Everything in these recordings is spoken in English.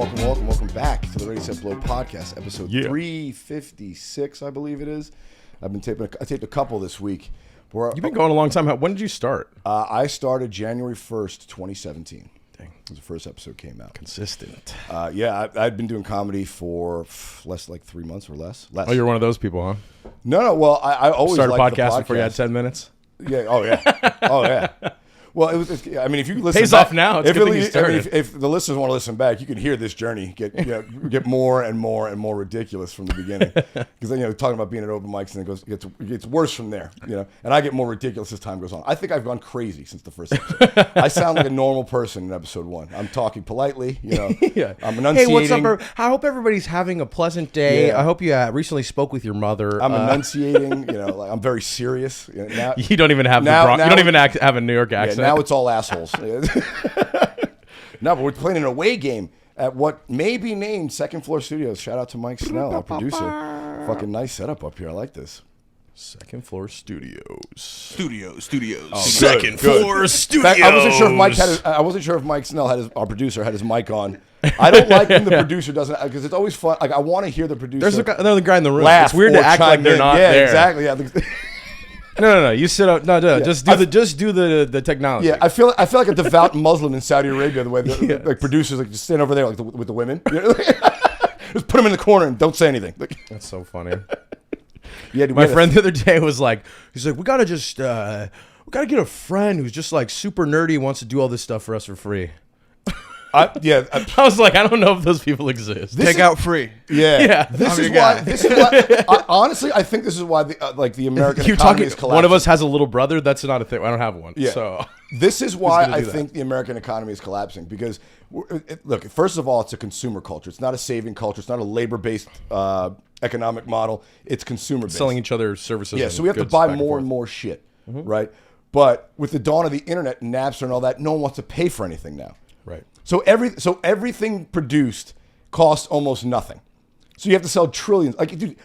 welcome back to the Ready Set Blow podcast, episode 356, I believe it is. I taped a couple this week. You've been going a long time. When did you start? I started January 1st, 2017. Dang. The first episode came out. Consistent. I'd been doing comedy for less like 3 months or less. Oh, you're one of those people, huh? No. Well, I always started liked podcast the podcast before you had 10 minutes. Yeah. Oh yeah. Oh yeah. Well, if you listen, pays off now. It's good thing you started. If the listeners want to listen back, you can hear this journey get more and more and more ridiculous from the beginning. Because then talking about being at open mics and it gets worse from there. And I get more ridiculous as time goes on. I think I've gone crazy since the first episode. I sound like a normal person in episode 1. I'm talking politely. Yeah. I'm enunciating. Hey, what's up? I hope everybody's having a pleasant day. Yeah. I hope you recently spoke with your mother. I'm enunciating. I'm very serious. Now, you don't even have you don't even have a New York accent. Now it's all assholes. No, but we're playing an away game at what may be named Second Floor Studios. Shout out to Mike Snell, our producer. Fucking nice setup up here. I like this. Second Floor Studios. Studios. Oh, Second Floor Studios. I wasn't sure if Mike Snell our producer had his mic on. I don't like when the producer doesn't, because it's always fun. Like, I want to hear the producer. There's another guy in the room. Laugh, it's weird to act like they're not there. Yeah, exactly. Yeah. No. You sit up. No. Yeah. Just do the technology. Yeah, I feel like a devout Muslim in Saudi Arabia. The way the producers just stand over there with the women. Just put them in the corner and don't say anything. That's so funny. Yeah, my friend the other day was like, he's like, we gotta get a friend who's just like super nerdy and wants to do all this stuff for us for free. I was like, I don't know if those people exist. Take out free. Yeah. This is why. Honestly, I think this is why the American economy is collapsing. One of us has a little brother. That's not a thing. I don't have one. Yeah. So this is why I think the American economy is collapsing, because look, first of all, it's a consumer culture. It's not a saving culture. It's not a labor-based economic model. It's consumer-based. Selling each other services. Yeah. So we have to buy more and more shit, right? But with the dawn of the internet and Napster and all that, no one wants to pay for anything now. Right. So everything produced costs almost nothing. So you have to sell trillions. Like, dude,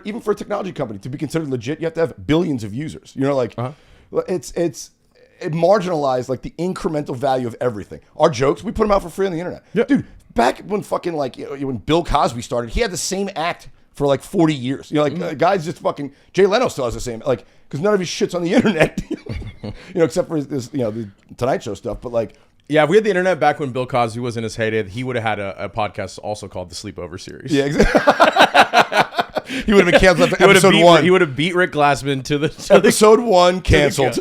even for a technology company to be considered legit, you have to have billions of users. It's marginalized like the incremental value of everything. Our jokes, we put them out for free on the internet. Yep. Dude, back when fucking when Bill Cosby started, he had the same act for like 40 years. Guys just fucking Jay Leno still has the same, because none of his shit's on the internet. Except for this, the Tonight Show stuff. But like. Yeah, if we had the internet back when Bill Cosby was in his heyday, he would have had a podcast also called The Sleepover Series. Yeah, exactly. He would have been canceled after episode 1. He would have beat Rick Glassman to the... Episode 1 canceled.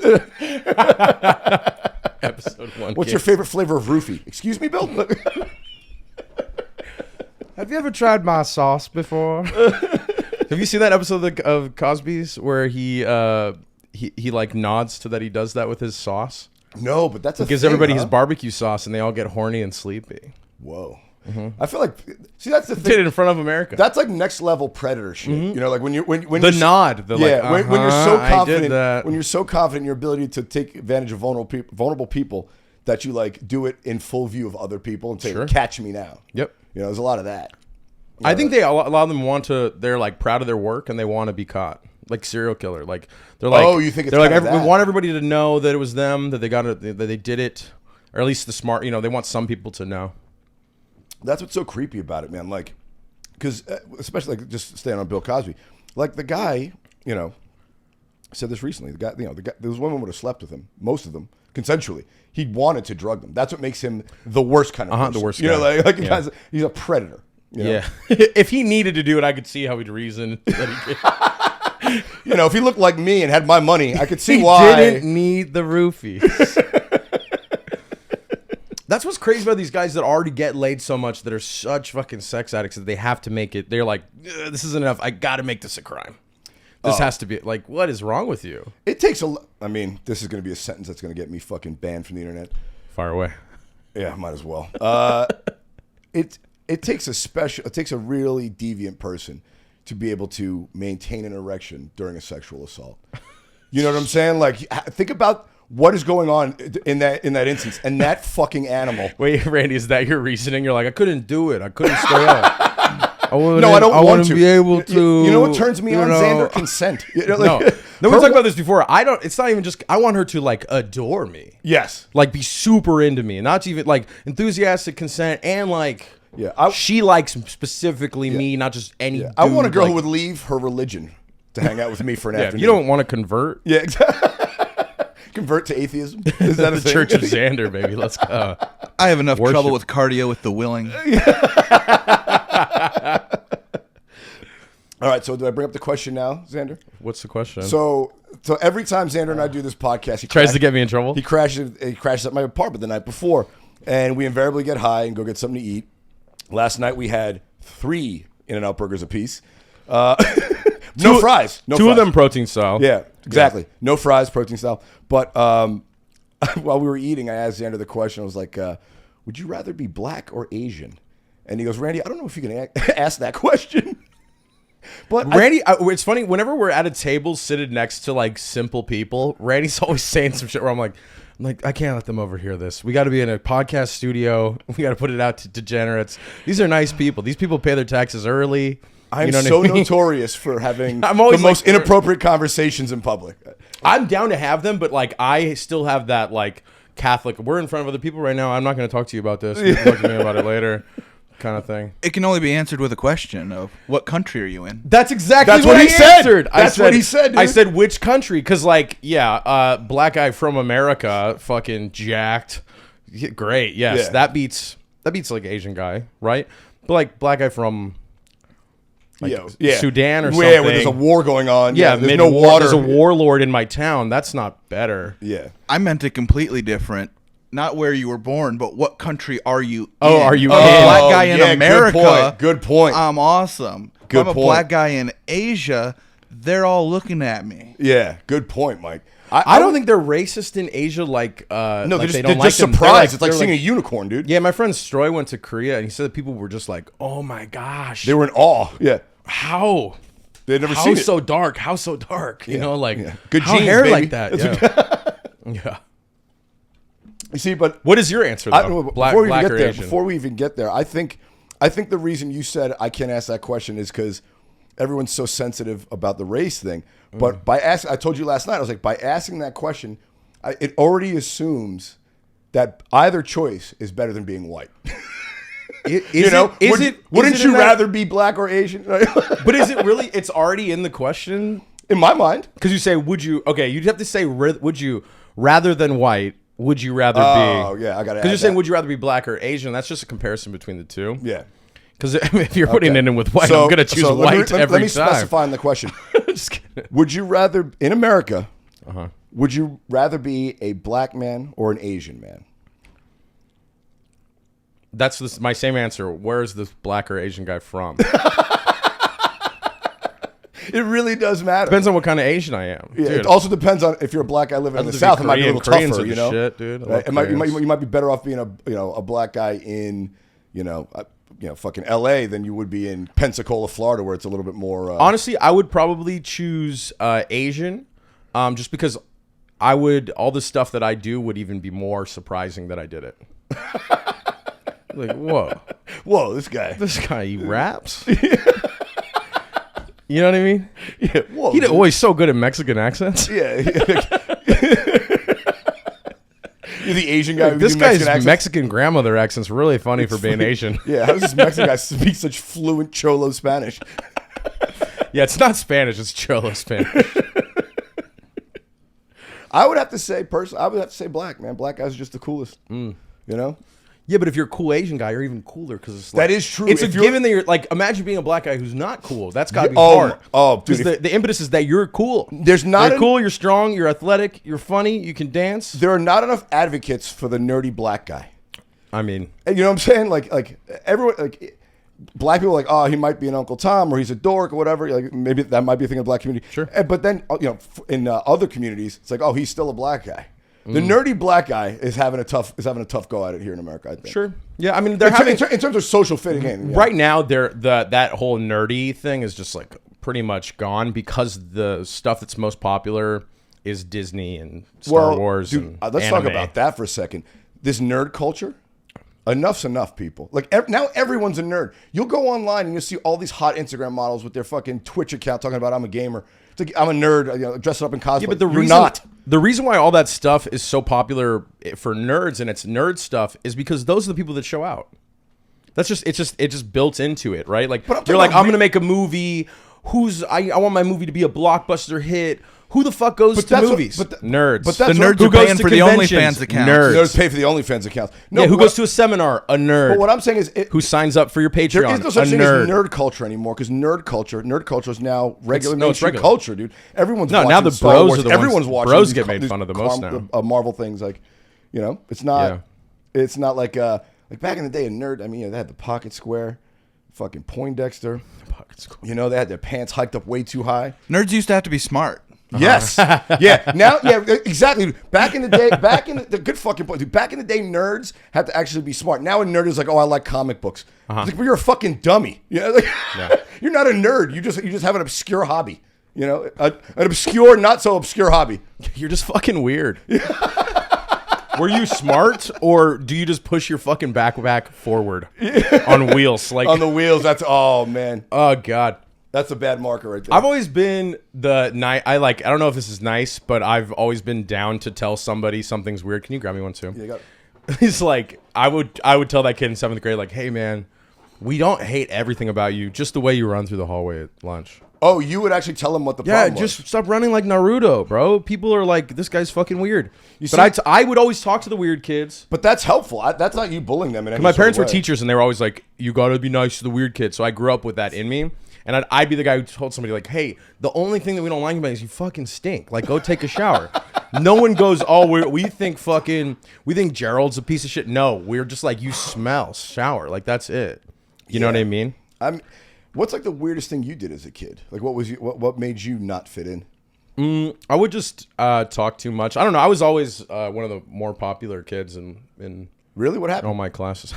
Episode 1 What's your favorite flavor of roofie? Excuse me, Bill? Have you ever tried my sauce before? Have you seen that episode of Cosby's where he like nods to that he does that with his sauce? No, but that's he gives everybody his barbecue sauce, and they all get horny and sleepy. Whoa! I feel like that's the thing. Did it in front of America. That's like next level predator shit. Like when the nod. When you're so confident, when you're so confident in your ability to take advantage of vulnerable people that you like do it in full view of other people and say, "Catch me now." Yep. There's a lot of that. I think a lot of them they're like proud of their work and they want to be caught. Like serial killer, like they're like, oh, you think it's they're like we want everybody to know that it was them, that they got it, that they did it, or at least the smart, they want some people to know. That's what's so creepy about it, man. Like, because especially like just staying on Bill Cosby, like the guy, said this recently. The guy, those women would have slept with him, most of them consensually. He wanted to drug them. That's what makes him the worst kind of person. The worst guy. He's a predator. Yeah. If he needed to do it, I could see how he'd reason that he did. If he looked like me and had my money, I could see why. He didn't need the roofies. That's what's crazy about these guys that already get laid so much, that are such fucking sex addicts, that they have to make it. They're like, this isn't enough. I got to make this a crime. This has to be like, what is wrong with you? It takes this is going to be a sentence that's going to get me fucking banned from the internet. Fire away. Yeah, might as well. It takes a really deviant person to be able to maintain an erection during a sexual assault. You know what I'm saying? Like, think about what is going on in that instance, and that fucking animal. Wait, Randy, is that your reasoning? You're like, I couldn't do it. I couldn't stay up. I want to be able to. You know what turns me on? Xander consent. No, we talked about this before. It's not even just. I want her to like adore me. Yes. Like be super into me, and not even like enthusiastic consent and like. Yeah, she likes specifically me, not just any. Yeah. I want a dude, girl like, who would leave her religion to hang out with me for an Yeah, afternoon. you don't want to convert. Yeah, exactly. Convert to atheism. Is that a The thing? Church of Xander, baby. Let's go. I have enough Worship. trouble with cardio with the willing. All right, so do I bring up the question now, Xander? What's the question? So every time Xander and I do this podcast, he Tries to get me in trouble. He crashes at my apartment the night before, and we invariably get high and go get something to eat. Last night we had 3 In-N-Out burgers apiece. No fries. No Two fries. of them protein style. Yeah, exactly. No fries, protein style. But while we were eating, I asked Xander the question. I was like, would you rather be black or Asian? And he goes, Randy, I don't know if you can ask that question. But Randy, it's funny. Whenever we're at a table seated next to like simple people, Randy's always saying some shit where I'm like, I can't let them overhear this. We got to be in a podcast studio. We got to put it out to degenerates. These are nice people. These people pay their taxes early. I'm you know so what I mean? notorious for having I'm always the most like- inappropriate conversations in public. I'm down to have them, but like I still have that like Catholic. We're in front of other people right now. I'm not going to talk to you about this. You can talk to me about it later, kind of thing. It can only be answered with a question of what country are you in? That's exactly That's what what he he said. answered. That's what he said, dude. I said which country? Because like, yeah, black guy from America, fucking jacked. Yeah, great, yes, Yeah. that beats like Asian guy, right? But like black guy from like Sudan or something. Yeah, where there's a war going on. Yeah, there's no mid-war, water. There's a warlord in my town. That's not better. Yeah. I meant it completely different. Not where you were born, but what country are you Oh, in? are you I'm a in? black guy in yeah, America. Good point. I'm awesome. If Good I'm a point. black guy in Asia, they're all looking at me. Yeah, good point, Mike. I don't think they're racist in Asia. Like, No, like they're just, they they're don't just like them. surprised. It's like they're seeing a unicorn, dude. Yeah, my friend Stroy went to Korea and he said that people were just like, "Oh my gosh, They were in awe. Yeah. how They'd never how seen it. so dark? How so dark? You know, like Good how genes, hair baby. like that." Yeah. Yeah. You see, but What is your answer though? Black or Asian? before we even get there, I think the reason you said I can't ask that question is because everyone's so sensitive about the race thing. But by asking, I told you last night, I was like, by asking that question, it already assumes that either choice is better than being white. Wouldn't you rather be black or Asian? But is it really? It's already in the question In my mind. because you say, "Would you?" Okay, you'd have to say, "Would you rather than white? Would you rather Oh, be?" yeah, I got to Because you're saying, "Would you rather be black or Asian?" That's just a comparison between the two. Yeah. Because if you're putting Okay. it in with white, I'm gonna choose white every let me time. specify in the question. Just kidding. Would you rather, in America, Uh-huh. would you rather be a black man or an Asian man? That's my same answer. Where is this black or Asian guy from? It really does matter. Depends on what kind of Asian I am. Yeah, Dude, it also depends on if you're a black guy living in the to be South. It might be a Korean. little Koreans tougher, are you the know. shit, dude. I Right? love You might be better off being a black guy in fucking L.A. than you would be in Pensacola, Florida, where it's a little bit more. Honestly, I would probably choose Asian, just because all the stuff that I do would even be more surprising that I did it. Like, whoa, this guy. this guy, he raps? You know what I mean? Yeah, whoa. He's always so good at Mexican accents. Yeah. You're the Asian guy. This with the guy's Mexican accent. Mexican grandmother accent's really funny for being Asian. Yeah, how does this Mexican guy speak such fluent Cholo Spanish? Yeah, it's not Spanish, it's Cholo Spanish. I would have to say black, man. Black guys are just the coolest. You know? Yeah, but if you're a cool Asian guy, you're even cooler because it's like, That is true. It's If a you're- given that you're like, imagine being a black guy who's not cool. That's got to be Oh, hard. oh, dude, Because the impetus is that you're cool. There's not You're an- cool. You're strong. You're athletic. You're funny. You can dance. There are not enough advocates for the nerdy black guy. I mean, And you know what I'm saying? Like everyone, like black people, are like, oh, he might be an Uncle Tom or he's a dork or whatever. Like maybe that might be a thing in the black community. Sure. But then in other communities, it's like, oh, he's still a black guy. The nerdy black guy is having a tough go at it here in America. I think. sure. Yeah, I mean, they're In, having in terms of social fitting in. Yeah. right now. That whole nerdy thing is just like pretty much gone because the stuff that's most popular is Disney and Star Wars. Dude, and let's talk anime. about that for a second. This nerd culture. Enough's enough, people. Like now, everyone's a nerd. You'll go online and you'll see all these hot Instagram models with their fucking Twitch account talking about I'm a gamer. It's like I'm a nerd, dressing up in cosplay. Yeah, but You're not. The reason why all that stuff is so popular for nerds and it's nerd stuff is because those are the people that show out. That's just it just built into it, right? Like But you're like, I'm gonna make a movie. I want my movie to be a blockbuster hit. Who the fuck goes to movies? Nerds. But The that's nerds who are goes paying to for the conventions? OnlyFans accounts. Nerds. Nerds pay for the OnlyFans accounts. No, Yeah, who goes to a seminar? A nerd. But what I'm saying is, who signs up for your Patreon? there is no such a thing nerd. as nerd culture anymore because nerd culture is now regular no, it's mainstream regular. culture, dude. Everyone's No, watching now the Star bros Wars. are the ones- Everyone's watching. bros these get made fun of the most now. Marvel things, like, you know, it's not. It's not like back in the day, a nerd. I mean, they had the Pocket Square, fucking Poindexter. You know, they had their pants hiked up way too high. Nerds used to have to be smart. Yes. Yeah. Now, yeah, exactly. Back in the day, the good fucking point. Dude, back in the day, nerds had to actually be smart. Now a nerd is like, oh, I like comic books. It's like, well, you're a fucking dummy. You know, like, you're not a nerd. You just have an obscure hobby. You know, an obscure, not so obscure hobby. You're just fucking weird. Were you smart, or do you just push your fucking backpack forward on wheels? Like On the wheels, oh man, oh god. that's a bad marker right there. I've always been the night. I don't know if this is nice, but I've always been down to tell somebody something's weird. Can you grab me one too? You got- It's like I would tell that kid in 7th grade, like, hey man, we don't hate everything about you, just the way you run through the hallway at lunch. Oh, you would actually tell them what the Yeah, problem was. just stop running like Naruto, bro. People are like, this guy's fucking weird. see- But I would always talk to the weird kids. But that's helpful. That's not you bullying them in any My sort of parents were way. teachers, and they were always like, you gotta be nice to the weird kids. So I grew up with that in me. And I'd be the guy who told somebody, like, hey, the only thing that we don't like about you is you fucking stink. Like, go take a shower. No one goes, oh, we think Gerald's a piece of shit. No, we're just like, you smell, shower. Like, that's it. You know what I mean? What's like the weirdest thing you did as a kid? Like, what made you not fit in? I would just talk too much. I don't know. I was always one of the more popular kids in Really? What happened? all my classes.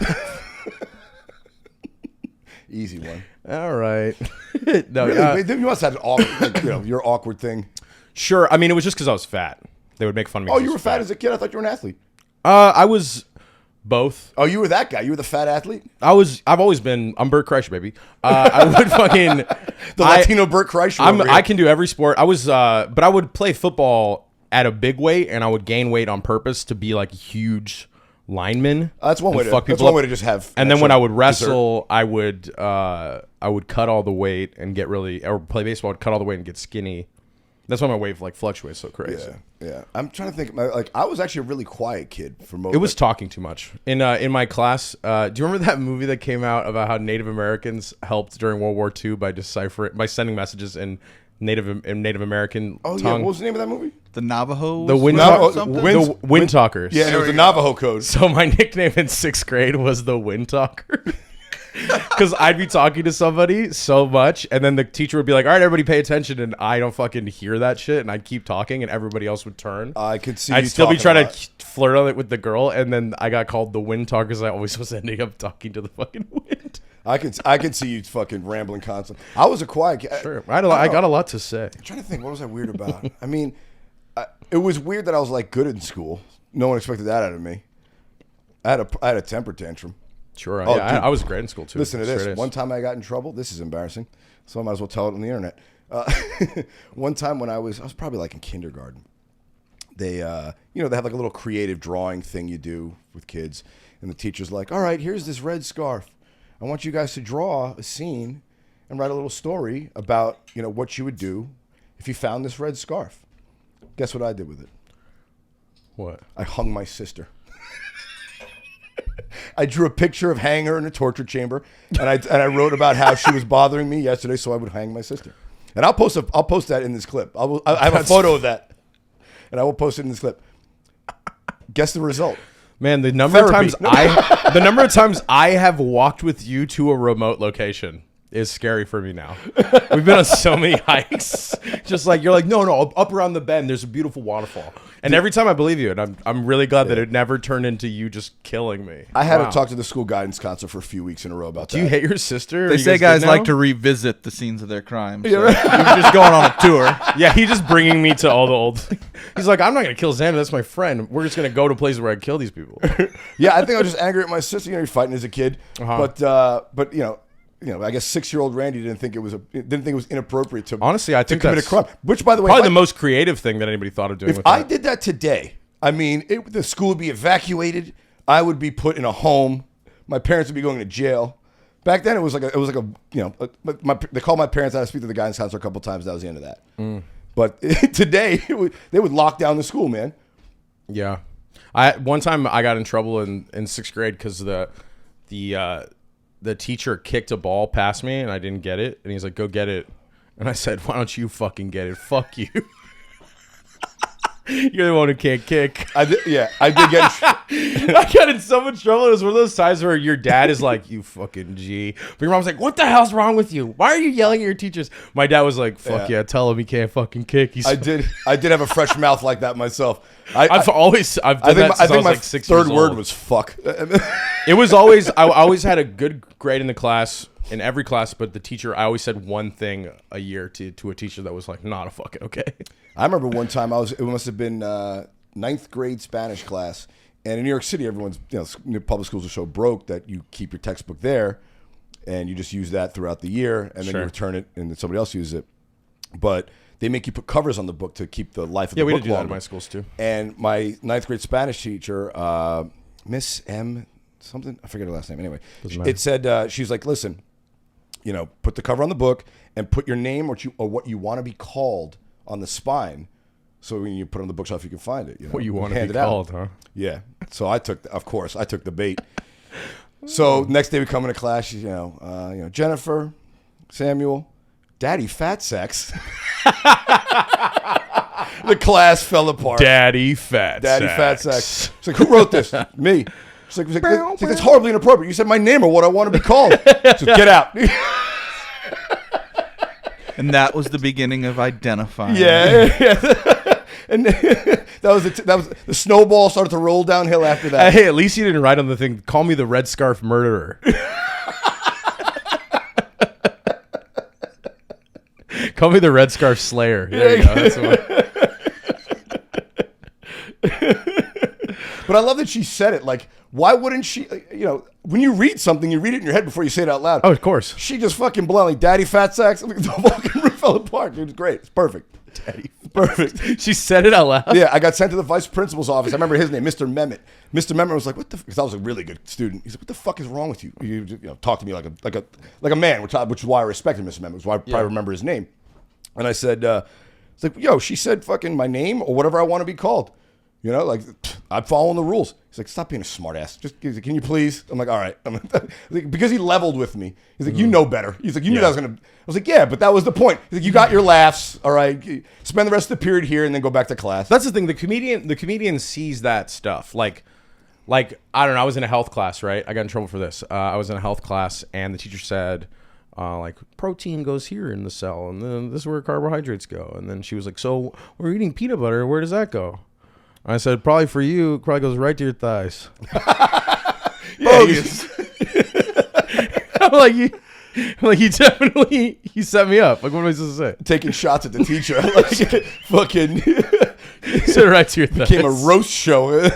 Easy one. All right. No, Really? You must have had an awkward, like, your awkward thing. sure. I mean, it was just because I was fat. They would make fun of me. Oh, 'cause you I were was fat as a kid? I thought you were an athlete. I was both. Oh, you were that guy. You were the fat athlete? I've always been. I'm Bert Kreischer, baby. I would fucking The Latino Burt Kreischer. over here. I can do every sport. I was, but I would play football at a big weight, and I would gain weight on purpose to be like a huge lineman. That's one and way to. fuck That's people one up. way to just have. And then when I would dessert. wrestle, I would cut all the weight and get really, or play baseball, I'd cut all the weight and get skinny. That's why my weight like fluctuates so crazy. Yeah. I'm trying to think. Like, I was actually a really quiet kid for most. It was talking too much in my class. Do you remember that movie that came out about how Native Americans helped during World War II by sending messages in Native American Oh yeah. tongue? What was the name of that movie? The Navajos? The Wind, Navajo- something? Wind- the Wind Talkers. Yeah, and it was the Navajo code. So my nickname in 6th grade was the Wind Talker. Because I'd be talking to somebody so much, and then the teacher would be like, all right, everybody pay attention, and I don't fucking hear that shit, and I'd keep talking, and everybody else would turn. I could see. I'd you still be talking trying about to flirt on it with the girl, and then I got called the Wind Talker because I always was ending up talking to the fucking wind. I can see you fucking rambling constantly. I was a quiet kid. Sure. I got a lot to say. I'm trying to think. What was I weird about? I mean, it was weird that I was like good in school. No one expected that out of me. I had a temper tantrum. Sure. Oh, Yeah, dude. I was great in school, too. Listen to Straight this. A's. One time I got in trouble. This is embarrassing, so I might as well tell it on the internet. One time when I was probably like in kindergarten. They, they have like a little creative drawing thing you do with kids, and the teacher's like, "All right, here's this red scarf. I want you guys to draw a scene and write a little story about what you would do if you found this red scarf." Guess what I did with it? What? I hung my sister. I drew a picture of hanging her in a torture chamber, and I wrote about how she was bothering me yesterday, so I would hang my sister. And I'll post that in this clip. I have a photo of that, and I will post it in this clip. Guess the result. Man, the number of Therapy. times I have walked with you to a remote location is scary for me now. We've been on so many hikes. Just like, you're like, no, up around the bend, there's a beautiful waterfall. And every time I believe you, and I'm really glad that it never turned into you just killing me. I had Wow. to talk to the school guidance counselor for a few weeks in a row about that. Do you hate your sister? They Are you say good guys now? like to revisit the scenes of their crimes. So you're just going on a tour. Yeah, he's just bringing me to all the old. He's like, I'm not gonna kill Xander. That's my friend. We're just gonna go to places where I kill these people. Yeah, I think I was just angry at my sister. You're fighting as a kid, Uh-huh. but I guess 6-year-old Randy didn't think it was inappropriate to Honestly, I to think commit a that's crime. Which, by the way, Probably if the most creative thing that anybody thought of doing. if with I that. did that today, I mean, the school would be evacuated. I would be put in a home. my parents would be going to jail. Back then, it was like they called my parents out to speak to the guidance counselor a couple times. That was the end of that. But today, they would lock down the school, man. Yeah. One time I got in trouble in 6th grade because the teacher kicked a ball past me and I didn't get it. And he's like, go get it. And I said, why don't you fucking get it? Fuck you. You're the one who can't kick. I did get I got in so much trouble. It was one of those times where your dad is like, you fucking G. But your mom's like, what the hell's wrong with you? Why are you yelling at your teachers? My dad was like, fuck yeah, tell him he can't fucking kick. I did have a fresh mouth like that myself. I've done that since I was like 6 years old. Third word was fuck. It was always, I always had a good grade in the class, in every class, but the teacher, I always said one thing a year to a teacher that was like, not a fucking okay. I remember one time it must have been 9th grade Spanish class, and in New York City, everyone's, public schools are so broke that you keep your textbook there, and you just use that throughout the year, and then you return it, and then somebody else uses it. But they make you put covers on the book to keep the life of the book we did do that longer. in my schools too. And my 9th grade Spanish teacher, Miss M something, I forget her last name. Anyway, it said she's like, listen, put the cover on the book and put your name or what you want to be called on the spine, so when you put it on the bookshelf, you can find it. What you want to be called, huh? Yeah. So I took the bait. So next day we come into class, Jennifer, Samuel, Daddy Fat Sex. The class fell apart. Daddy Fat Sex. It's like, who wrote this? Me. She's like, that's horribly inappropriate. You said my name or what I want to be called. So get out. And that was the beginning of identifying. Yeah. And that was the snowball started to roll downhill after that. Hey, at least you didn't write on the thing, call me the Red Scarf Murderer. Call me the Red Scarf Slayer. There you go. That's what. But I love that she said it. Like, why wouldn't she? When you read something, you read it in your head before you say it out loud. Oh, of course. She just fucking bluntly, Daddy Fat Sex. The fucking roof fell apart, dude. It's great. It's perfect. Daddy. Perfect. She said it out loud. Yeah, I got sent to the vice principal's office. I remember his name, Mr. Mehmet. Mr. Mehmet was like, "What the?" Because I was a really good student. He's like, "What the fuck is wrong with you?" You talk to me like a man, which is why I respected Mr. Mehmet. Which is why I probably remember his name. And I said, "It's like, yo, she said fucking my name or whatever I want to be called." I'm following the rules. He's like, stop being a smart ass. Just, can you please? I'm like, all right. Because he leveled with me. He's like, you know better. He's like, you knew that was going to. I was like, yeah, but that was the point. He's like, you got your laughs. All right. Spend the rest of the period here and then go back to class. That's the thing. The comedian sees that stuff. Like, I don't know. I was in a health class, right? I got in trouble for this. I was in a health class and the teacher said, protein goes here in the cell and then this is where carbohydrates go. And then she was like, so we're eating peanut butter. Where does that go? I said, probably for you, it probably goes right to your thighs. Bogus. I'm like, he set me up. Like, what am I supposed to say? Taking shots at the teacher. Like, fucking. Said right to your thighs. Became a roast show.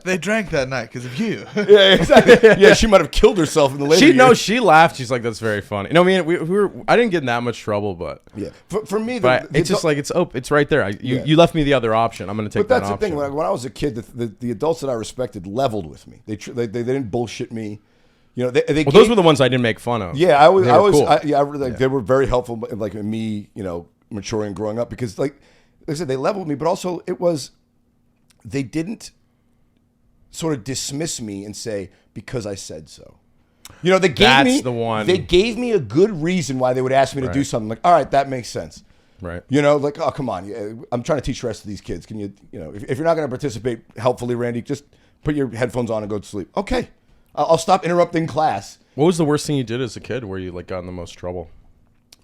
They drank that night because of you. Yeah, exactly. Yeah, she might have killed herself in the later years. She laughed. She's like, that's very funny. No, I mean, I didn't get in that much trouble, but yeah, for me, it's just like it's right there. You left me the other option. I'm going to take that option. But that's the thing. When I was a kid, the adults that I respected leveled with me. They didn't bullshit me. Those were the ones I didn't make fun of. Yeah, Cool. They were very helpful, like in me, maturing and growing up because, like I said, they leveled me, but also they didn't sort of dismiss me and say because I said so. They gave me a good reason why they would ask me to do something. Like, all right, that makes sense. Right. Like, oh, come on. I'm trying to teach the rest of these kids. Can you, if you're not going to participate helpfully, Randy, just put your headphones on and go to sleep. Okay. I'll stop interrupting class. What was the worst thing you did as a kid where you got in the most trouble?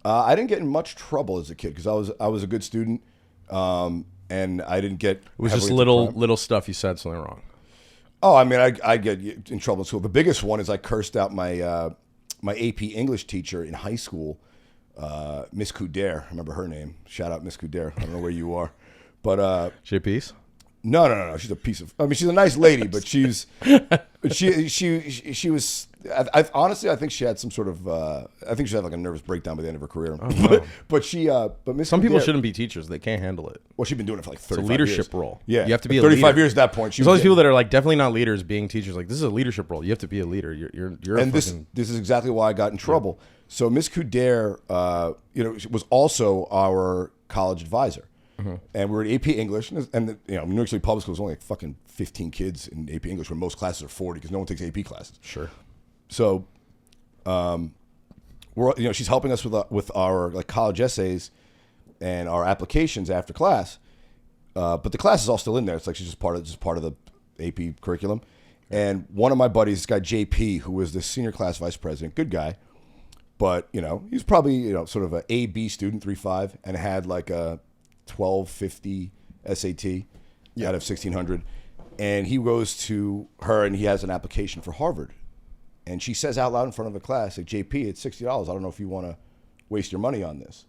I didn't get in much trouble as a kid because I was a good student, and I didn't get. It was just little stuff you said something wrong. Oh, I mean, I get in trouble in school. The biggest one is I cursed out my my AP English teacher in high school, Miss Couder. I remember her name. Shout out Miss Couder. I don't know where you are, but JP's. No. She's a piece of. I mean, she's a nice lady, but she was. I honestly, I think she had some sort of. I think she had like a nervous breakdown by the end of her career. Oh, no. But Miss Some people Kudera- shouldn't be teachers; they can't handle it. Well, she's been doing it for like 35 It's a leadership years. role. Yeah, you have to be 35 a years at that point. There's all these people that are like definitely not leaders being teachers. Like this is a leadership role. You have to be a leader. You're. And this is exactly why I got in trouble. Yeah. So Miss Kudera, was also our college advisor. Mm-hmm. And we were at AP English, and New York City Public School is only like fucking 15 kids in AP English, where most classes are 40 because no one takes AP classes. Sure. So, she's helping us with our like college essays and our applications after class, but the class is all still in there. It's like she's just part of the AP curriculum. And one of my buddies, this guy JP, who was the senior class vice president, good guy, but he's probably sort of a A/B student, 3.5, and had like a 1250 SAT out of 1600, and he goes to her and he has an application for Harvard, and she says out loud in front of the class, like, JP, it's $60. I don't know if you want to waste your money on this.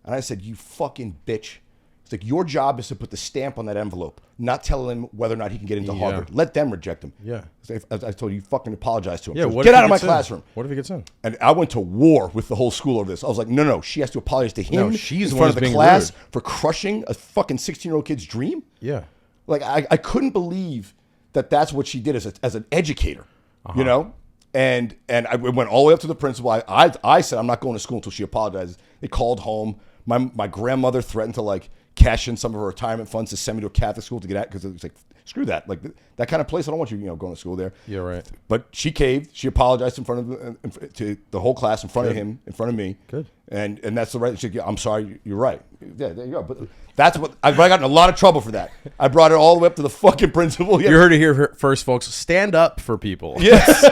And I said, you fucking bitch. It's like, your job is to put the stamp on that envelope, not tell him whether or not he can get into Harvard. Let them reject him. Yeah. As I told you, fucking apologize to him. Yeah. Goes, get out of my classroom. What if he gets in? And I went to war with the whole school over this. I was like, no, she has to apologize to him she's in front of the being class rude. for crushing a fucking 16-year-old kid's dream. Yeah. Like, I couldn't believe that that's what she did as an educator, And I went all the way up to the principal. I said, I'm not going to school until she apologizes. They called home. My grandmother threatened to like cash in some of her retirement funds to send me to a Catholic school to get at, because it was like, screw that. Like that kind of place, I don't want you, going to school there. Yeah, right. But she caved. She apologized in front of to the whole class, in front of him, in front of me. Good. And that's the right. She said, I'm sorry, you're right. Yeah, there you go. But that's what I got in a lot of trouble for that. I brought it all the way up to the fucking principal. You heard it here first, folks. Stand up for people. Yes.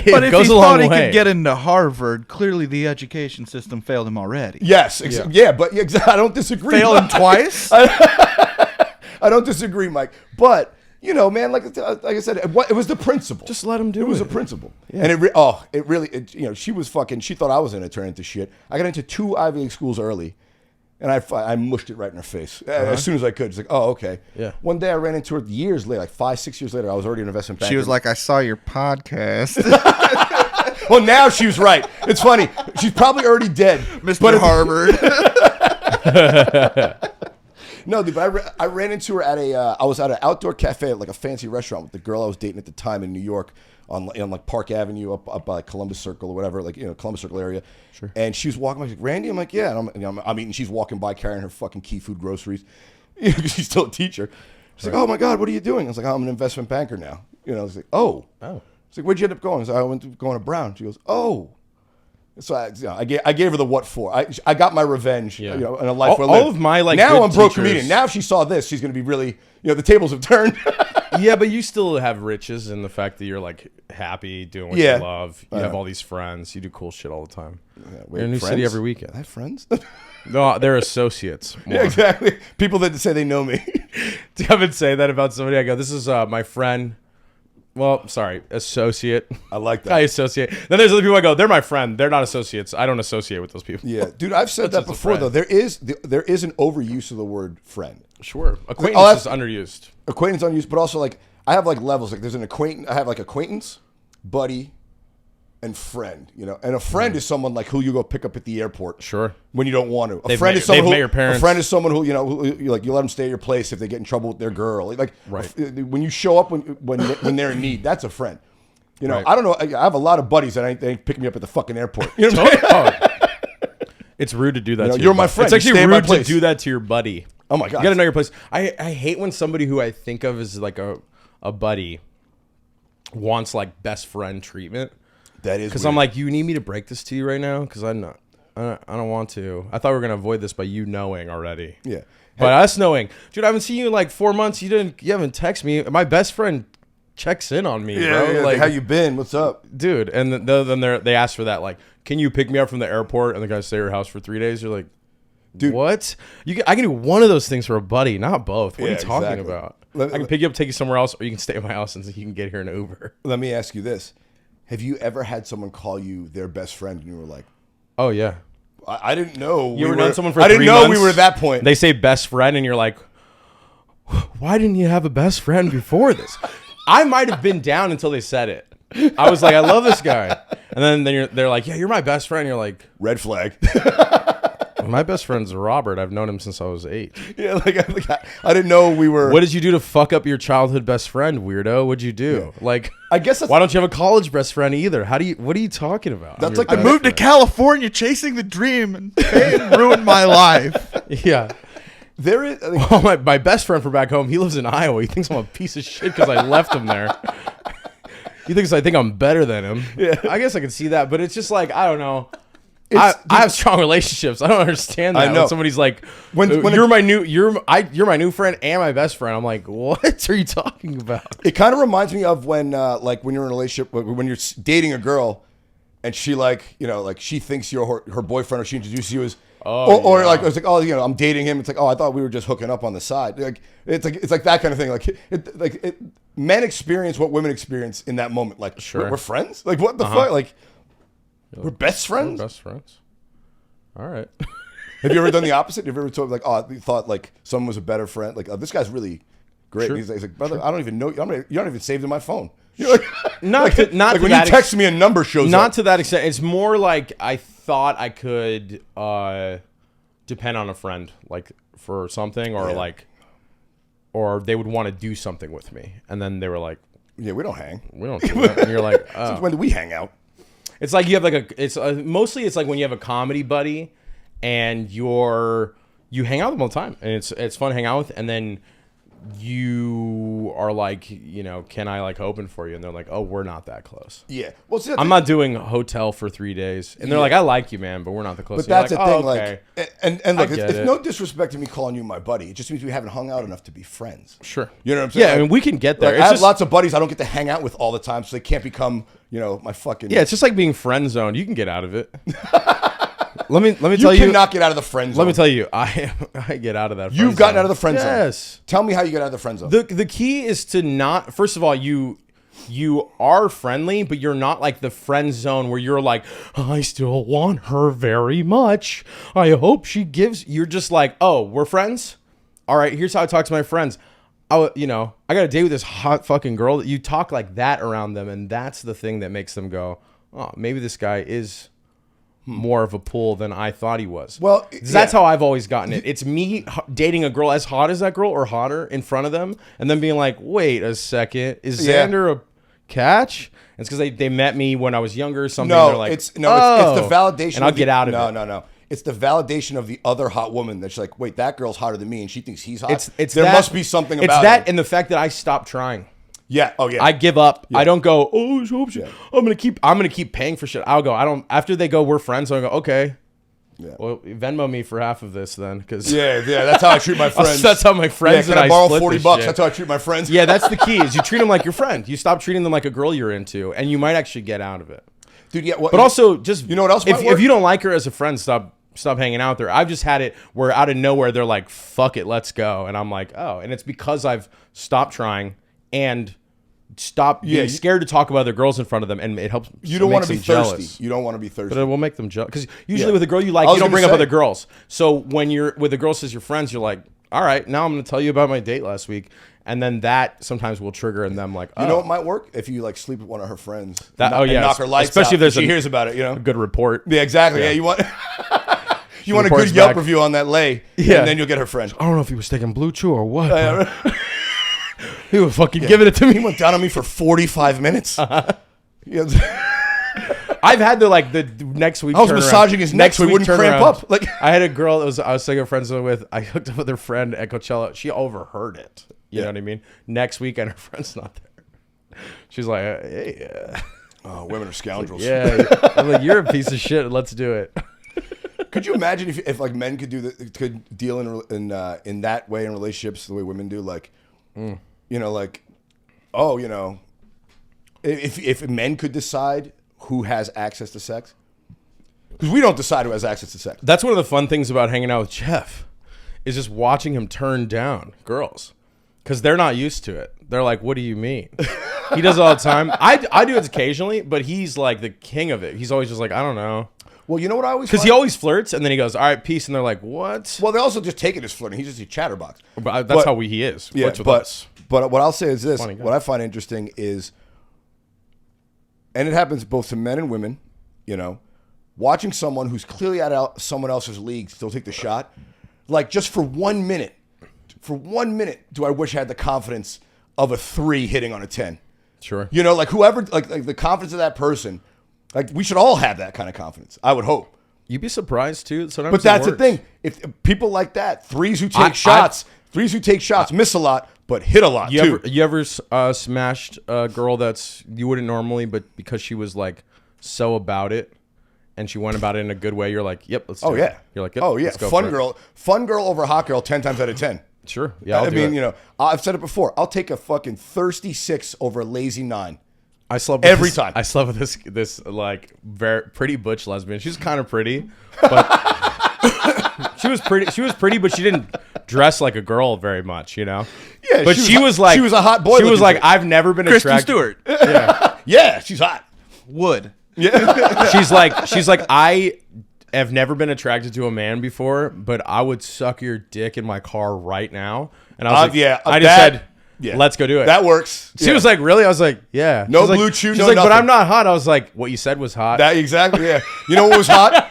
But if goes he a long thought he way. could get into Harvard, clearly the education system failed him already. Yes. But I don't disagree. Failed him twice? I don't disagree, Mike. But man, like I said, it was the principal. Just let him do it. It was a principal, and it really, she was fucking. She thought I was going to turn into shit. I got into 2 Ivy League schools early, and I mushed it right in her face as soon as I could. She's like, oh, okay. Yeah. One day I ran into her years later, like 5-6 years later. I was already an investment banker. She was like, I saw your podcast. well, now she was right. It's funny. She's probably already dead, Mr. Harvard. No, dude, but I ran into her at I was at an outdoor cafe at like a fancy restaurant with the girl I was dating at the time in New York on like Park Avenue up by like Columbus Circle or whatever, like, Columbus Circle area. Sure. And she was walking by, she's like, Randy? I'm like, yeah. And I'm eating, she's walking by carrying her fucking Key Food groceries. She's still a teacher. She's like, oh my God, what are you doing? I was like, oh, I'm an investment banker now. I was like, oh. She's like, where'd you end up going? I was like, I went to going to Brown. She goes, oh. So I gave her the what for. I got my revenge. Yeah. In a life where I all lived. of my like now good I'm broke teachers- comedian. Now if she saw this, she's going to be really, the tables have turned. Yeah, but you still have riches in the fact that you're like happy doing what you love. You have all these friends. You do cool shit all the time. You're in a new city every weekend. I have friends. No, they're associates. More. Yeah, exactly. People that say they know me. Do you ever say that about somebody? I go, this is my friend. Well, sorry, associate. I like that. I associate. Then there's other people I go, they're my friend. They're not associates. I don't associate with those people. Yeah, dude, I've said that just a before though. friend. There is an overuse of the word friend. Sure. Acquaintance is underused. Acquaintance unused, but also like I have like levels. Like there's an acquaintance. I have like acquaintance, buddy, and friend. And a friend is someone like who you go pick up at the airport. Sure. When you don't want to. They've met your parents. A friend is someone who you let them stay at your place if they get in trouble with their girl. Like Right. When you show up when they're in need, that's a friend. Right. I don't know. I have a lot of buddies that ain't picking me up at the fucking airport. You know what I'm saying? It's rude to do that. To you're your my buddy. friend. It's You actually stay at my rude to place. do that to your buddy. Oh my God. You gotta know your place. I hate when somebody who I think of as like a buddy wants like best friend treatment. That is Because weird. I'm like, you need me to break this to you right now? Because I'm not. I don't want to. I thought we were gonna avoid this by you knowing already. Yeah. But us knowing, dude, I haven't seen you in like 4 months. You haven't texted me. My best friend checks in on me, bro. Yeah, Like, how you been? What's up? dude? And then they ask for that. Like, can you pick me up from the airport and the guy stay at your house for 3 days? You're like, Dude. what? I can do one of those things for a buddy, not both. What are Yeah, you talking exactly. about? Let- I can pick you up, take you somewhere else, or you can stay at my house and you can get here in an Uber. Let me ask you this. Have you ever had someone call you their best friend and you were like, Oh yeah. I didn't know. You ever known someone for I didn't 3 know months? we were at that point. They say best friend, and you're like, why didn't you have a best friend before this? I might have been down until they said it. I was like, I love this guy. And then they're like, yeah, you're my best friend. You're like, Red flag. my best friend's Robert. I've known him since I was 8. Yeah, I didn't know we were. What did you do to fuck up your childhood best friend, weirdo? What'd you do? Yeah. Like, I guess that's, why don't you have a college best friend either? What are you talking about? That's like I the moved to California chasing the dream and it ruined my life. Yeah. There is. My best friend from back home, he lives in Iowa. He thinks I'm a piece of shit because I left him there. He thinks I think I'm better than him. Yeah. I guess I can see that, but it's just like, I don't know. I have strong relationships. I don't understand that. I know. When somebody's like, when you're my new friend and my best friend. I'm like, what are you talking about? It kind of reminds me of when like when you're in a relationship, when you're dating a girl and she she thinks you're her boyfriend, or she introduces you as or like it's like, oh, I'm dating him. It's like, oh, I thought we were just hooking up on the side. Like it's like that kind of thing. Like men experience what women experience in that moment. Like, sure, we're friends. Like, what the fuck? Like, we're best friends. We're best friends. All right. Have you ever done the opposite? Have you ever told like, oh, you thought like someone was a better friend? Like, oh, this guy's really great. Sure. He's like, brother, sure. I don't even know. You don't even save in my phone. You're like, not when you text me, a number shows up. Not to that extent. It's more like I thought I could depend on a friend, like for something, or or they would want to do something with me, and then they were like, "Yeah, we don't hang. We don't do that." And you're like, "Oh. Since when do we hang out?" It's like you have like mostly it's like when you have a comedy buddy, and you hang out with them all the time, and it's fun to hang out with, and then you are like, can I like open for you? And they're like, oh, we're not that close. Yeah. Well, see, I'm not doing a hotel for 3 days. And they're like, I like you, man, but we're not the closest. But that's the thing. Okay. Like, and look, it's no disrespect to me calling you my buddy. It just means we haven't hung out enough to be friends. Sure. You know what I'm saying? Yeah, I mean, we can get there. Like, I have lots of buddies I don't get to hang out with all the time, so they can't become, my fucking. Yeah, it's just like being friend zoned. You can get out of it. Let me tell you. You cannot get out of the friend zone. Let me tell you, I get out of that. You've gotten out of the friend zone. Yes. Tell me how you get out of the friend zone. The key is to not. First of all, you are friendly, but you're not like the friend zone where you're like, I still want her very much. I hope she gives. You're just like, oh, we're friends. All right, here's how I talk to my friends. I got a date with this hot fucking girl. You talk like that around them, and that's the thing that makes them go, oh, maybe this guy is more of a pull than I thought he was. Well, that's how I've always gotten it. It's me dating a girl as hot as that girl or hotter in front of them, and then being like, wait a second, is Xander a catch? It's because they met me when I was younger or something. No, they're like, it's the validation. And I'll get out of it. No. It's the validation of the other hot woman that's like, wait, that girl's hotter than me, and she thinks he's hot. There must be something about it. It's that and the fact that I stopped trying. Yeah. Oh yeah. I give up. Yeah. I don't go, oh, I'm gonna keep paying for shit. I'll go. After they go, we're friends. So I go, okay. Yeah. Well, Venmo me for half of this then, because yeah. That's how I treat my friends. That's how my friends. Yeah, can I borrow $40? That's how I treat my friends. Yeah, that's the key. Is you treat them like your friend. You stop treating them like a girl you're into, and you might actually get out of it. Dude, yeah. But also, just what else? If you don't like her as a friend, stop hanging out there. I've just had it where out of nowhere they're like, fuck it, let's go, and I'm like, oh, and it's because I've stopped trying and stop being scared to talk about other girls in front of them, and it helps. You don't want to be thirsty. Jealous. You don't want to be thirsty, but it will make them jealous. Because usually with a girl you like, you don't bring up other girls. So when you're with a girl says your friends, you're like, all right, now I'm going to tell you about my date last week, and then that sometimes will trigger in them like, oh. You know what might work if you like sleep with one of her friends. And knock her lights especially out, if there's she hears about it. A good report. Yeah, exactly. Yeah, you want. You want a good Yelp review on that lay, and then you'll get her friend. I don't know if he was taking Blue Chew or what. He was fucking giving it to me. He went down on me for 45 minutes. I've had the next week. I was massaging his neck so he wouldn't cramp up. Like I had a girl that I was saying friends with. I hooked up with her friend at Coachella. She overheard it. You know what I mean? Next week, and her friend's not there. She's like, hey. Oh, women are scoundrels. I'm like, you're a piece of shit. Let's do it. Could you imagine if like men could could deal in that way in relationships the way women do? Like, if men could decide who has access to sex, because we don't decide who has access to sex. That's one of the fun things about hanging out with Jeff, is just watching him turn down girls, because they're not used to it. They're like, what do you mean? He does it all the time. I do it occasionally, but he's like the king of it. He's always just like, I don't know. Well, you know what I always Because find? he always flirts, and then he goes, all right, peace. And they're like, what? Well, they also just take it as flirting. He's just a chatterbox. But that's how he is. Yeah, Flirts with us. but what I'll say is this. Funny guy. What I find interesting is, and it happens both to men and women, you know, watching someone who's clearly out someone else's league still take the shot. Like, just for 1 minute, do I wish I had the confidence of a 3 hitting on a 10. Sure. You know, like whoever, like the confidence of that person, like we should all have that kind of confidence. I would hope. You'd be surprised, too. Sometimes But it that's the works. thing. If people like that, threes who take shots, miss a lot, but hit a lot too. You ever smashed a girl that's you wouldn't normally, but because she was like so about it, and she went about it in a good way, you're like, yep, let's do Oh it. yeah. You're like, yep, oh yeah. let's go for it. Fun girl over hot girl 10 times out of 10. Sure. Yeah. I'll I do mean, it. you know, I've said it before. I'll take a fucking thirsty 6 over a lazy 9. I slept with every this, time. I slept with this like very pretty butch lesbian. She was kind of pretty, but she was pretty, but she didn't dress like a girl very much, you know. Yeah, but she was like she was a hot boy. She was looking like, chick. I've never been Kristen attracted. Stewart. Yeah, she's hot. Would. She's like, I have never been attracted to a man before, but I would suck your dick in my car right now. And I was like, yeah, I just said, yeah. let's go do it. That works. She was like, really? I was like, yeah. No She's like- blue chew, She's no like, but nothing. I'm not hot. I was like, what you said was hot. That exactly. Yeah. You know what was hot?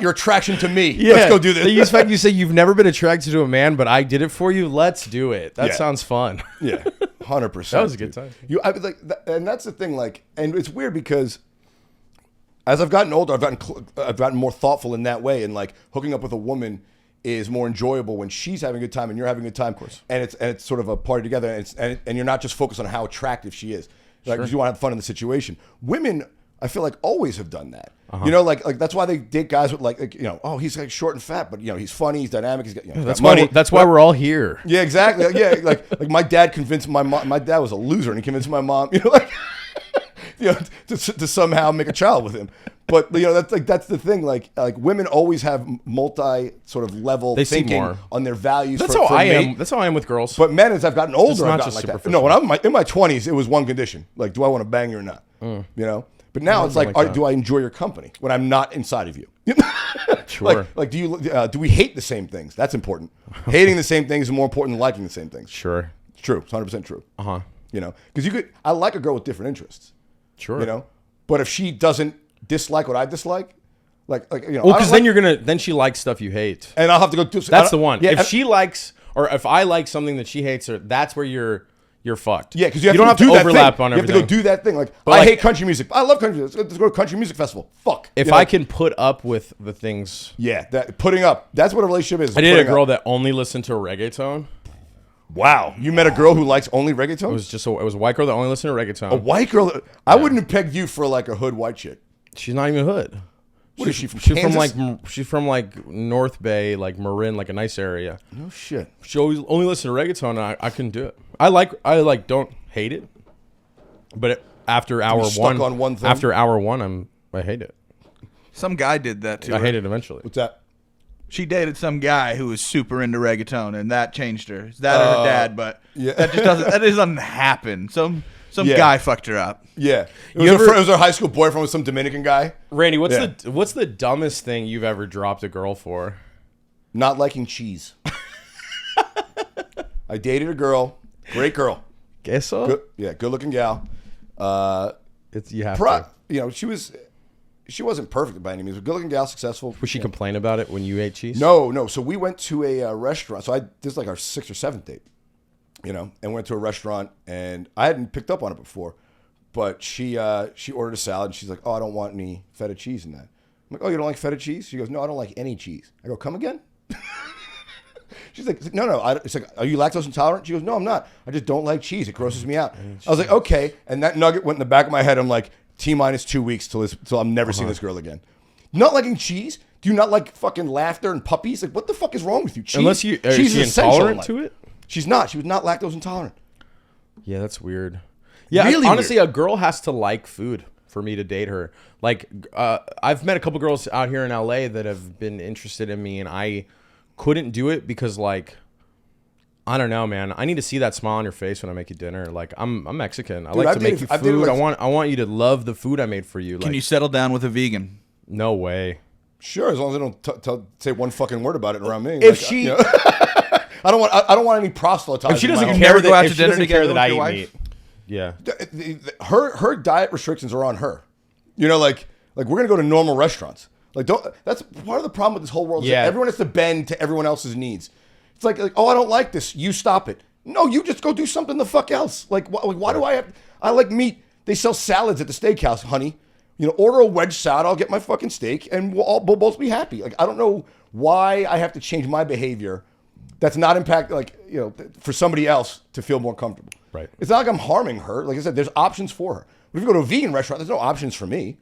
Your attraction to me. Yeah. Let's go do this. The fact you say you've never been attracted to a man, but I did it for you. Let's do it. That Yeah. sounds fun. Yeah, 100%. That was a good time. And that's the thing. Like, and it's weird because as I've gotten older, I've gotten more thoughtful in that way, and like hooking up with a woman is more enjoyable when she's having a good time and you're having a good time, of course. And it's sort of a party together, and you're not just focused on how attractive she is, like 'cause you want to have fun in the situation. Women, I feel like always have done that. You know, like that's why they date guys with like you know, oh, he's like short and fat, but you know, he's funny, he's dynamic, he's got, you know, That's got money. That's why we're all here. Yeah, exactly. Yeah, like my dad convinced my mom. My dad was a loser, and he convinced my mom, you know, like, you know, to somehow make a child with him. But you know, that's the thing. Like women always have multi sort of level They see thinking more. on their values. That's for how I mate. am. That's how I am with girls. But men, as I've gotten older, It's I've not gotten just like that. superficial. No, when I'm in my 20s, it was one condition: like, do I want to bang you or not? You know. But now it's like, like that. do I enjoy your company when I'm not inside of you? Sure. Like do we hate the same things? That's important. Hating the same things is more important than liking the same things. Sure. It's true. It's 100% true. Uh-huh. You know, because I like a girl with different interests. Sure. You know, but if she doesn't dislike what I dislike, like you know, Well, I because don't then like- then she likes stuff you hate. and I'll have to go do. That's the one. Yeah, If she likes, or if I like something that she hates, or that's where you're fucked. yeah, because you don't have to do that overlap thing. on You everything. have to go do that thing. Like I like- hate country music. I love country music. Let's go to country music festival. Fuck. If You know? I can put up with the things. Yeah, that putting up. That's what a relationship is. I dated a putting girl up. that only listened to reggaeton. Wow, you met a girl who likes only reggaeton. It was a white girl that only listened to reggaeton. a white girl. I wouldn't have pegged you for like a hood white chick. She's not even hood. What is she from? She's Kansas? she's from like North Bay, like Marin, like a nice area. No shit. She always only listened to reggaeton, and I couldn't do it. I don't hate it, but after hour stuck one, on one thing? after hour one, I hate it. Some guy did that to I her. hate it eventually. What's that? She dated some guy who was super into reggaeton, and that changed her. It's that or her dad, but yeah. that just doesn't happen. Some Yeah. guy fucked her up. Yeah, it You was, ever- it was her high school boyfriend with some Dominican guy. Randy, Yeah. what's the dumbest thing you've ever dropped a girl for? Not liking cheese. I dated a girl, great girl, Guess so. good looking gal. You have to. You know, she wasn't perfect by any means, but good looking gal, successful. Would she complain about it when you ate cheese? No. So we went to a restaurant. So this is like our 6th or 7th date, you know, and went to a restaurant, and I hadn't picked up on it before, but she ordered a salad, and she's like, "Oh, I don't want any feta cheese in that." I'm like, "Oh, you don't like feta cheese?" She goes, "No, I don't like any cheese." I go, "Come again?" She's like, "No." It's like, "Are you lactose intolerant?" She goes, "No, I'm not. I just don't like cheese. It grosses me out." I was like, "Okay," and that nugget went in the back of my head. I'm like, T-minus 2 weeks till I'm never seeing this girl again. Not liking cheese? Do you not like fucking laughter and puppies? Like, what the fuck is wrong with you? Cheese, Unless is cheese she essential in intolerant life. to it? She's not. She was not lactose intolerant. Yeah, that's weird. Yeah, Really honestly, a girl has to like food for me to date her. Like, I've met a couple girls out here in LA that have been interested in me, and I couldn't do it because, like, I don't know, man. I need to see that smile on your face when I make you dinner. Like, I'm Mexican. I like I've to make dated- you I've dated food. like- I want you to love the food I made for you. Can Like, you settle down with a vegan? no way. Sure, as long as they don't say one fucking word about it around me. If she, I don't want any proselytizing. if she in my doesn't home. care Never go out that, to if she dinner doesn't together care that with I your eat wife? meat, yeah. Her diet restrictions are on her. You know, like we're gonna go to normal restaurants. Like that's part of the problem with this whole world. Is that everyone has to bend to everyone else's needs. It's like oh, I don't like this. You stop it. No, you just go do something the fuck else. Like why do I have? I like meat. They sell salads at the steakhouse, honey. You know, order a wedge salad. I'll get my fucking steak, and we'll both be happy. Like I don't know why I have to change my behavior. That's not impact for somebody else to feel more comfortable. Right. It's not like I'm harming her. Like I said, there's options for her. But if you go to a vegan restaurant, there's no options for me.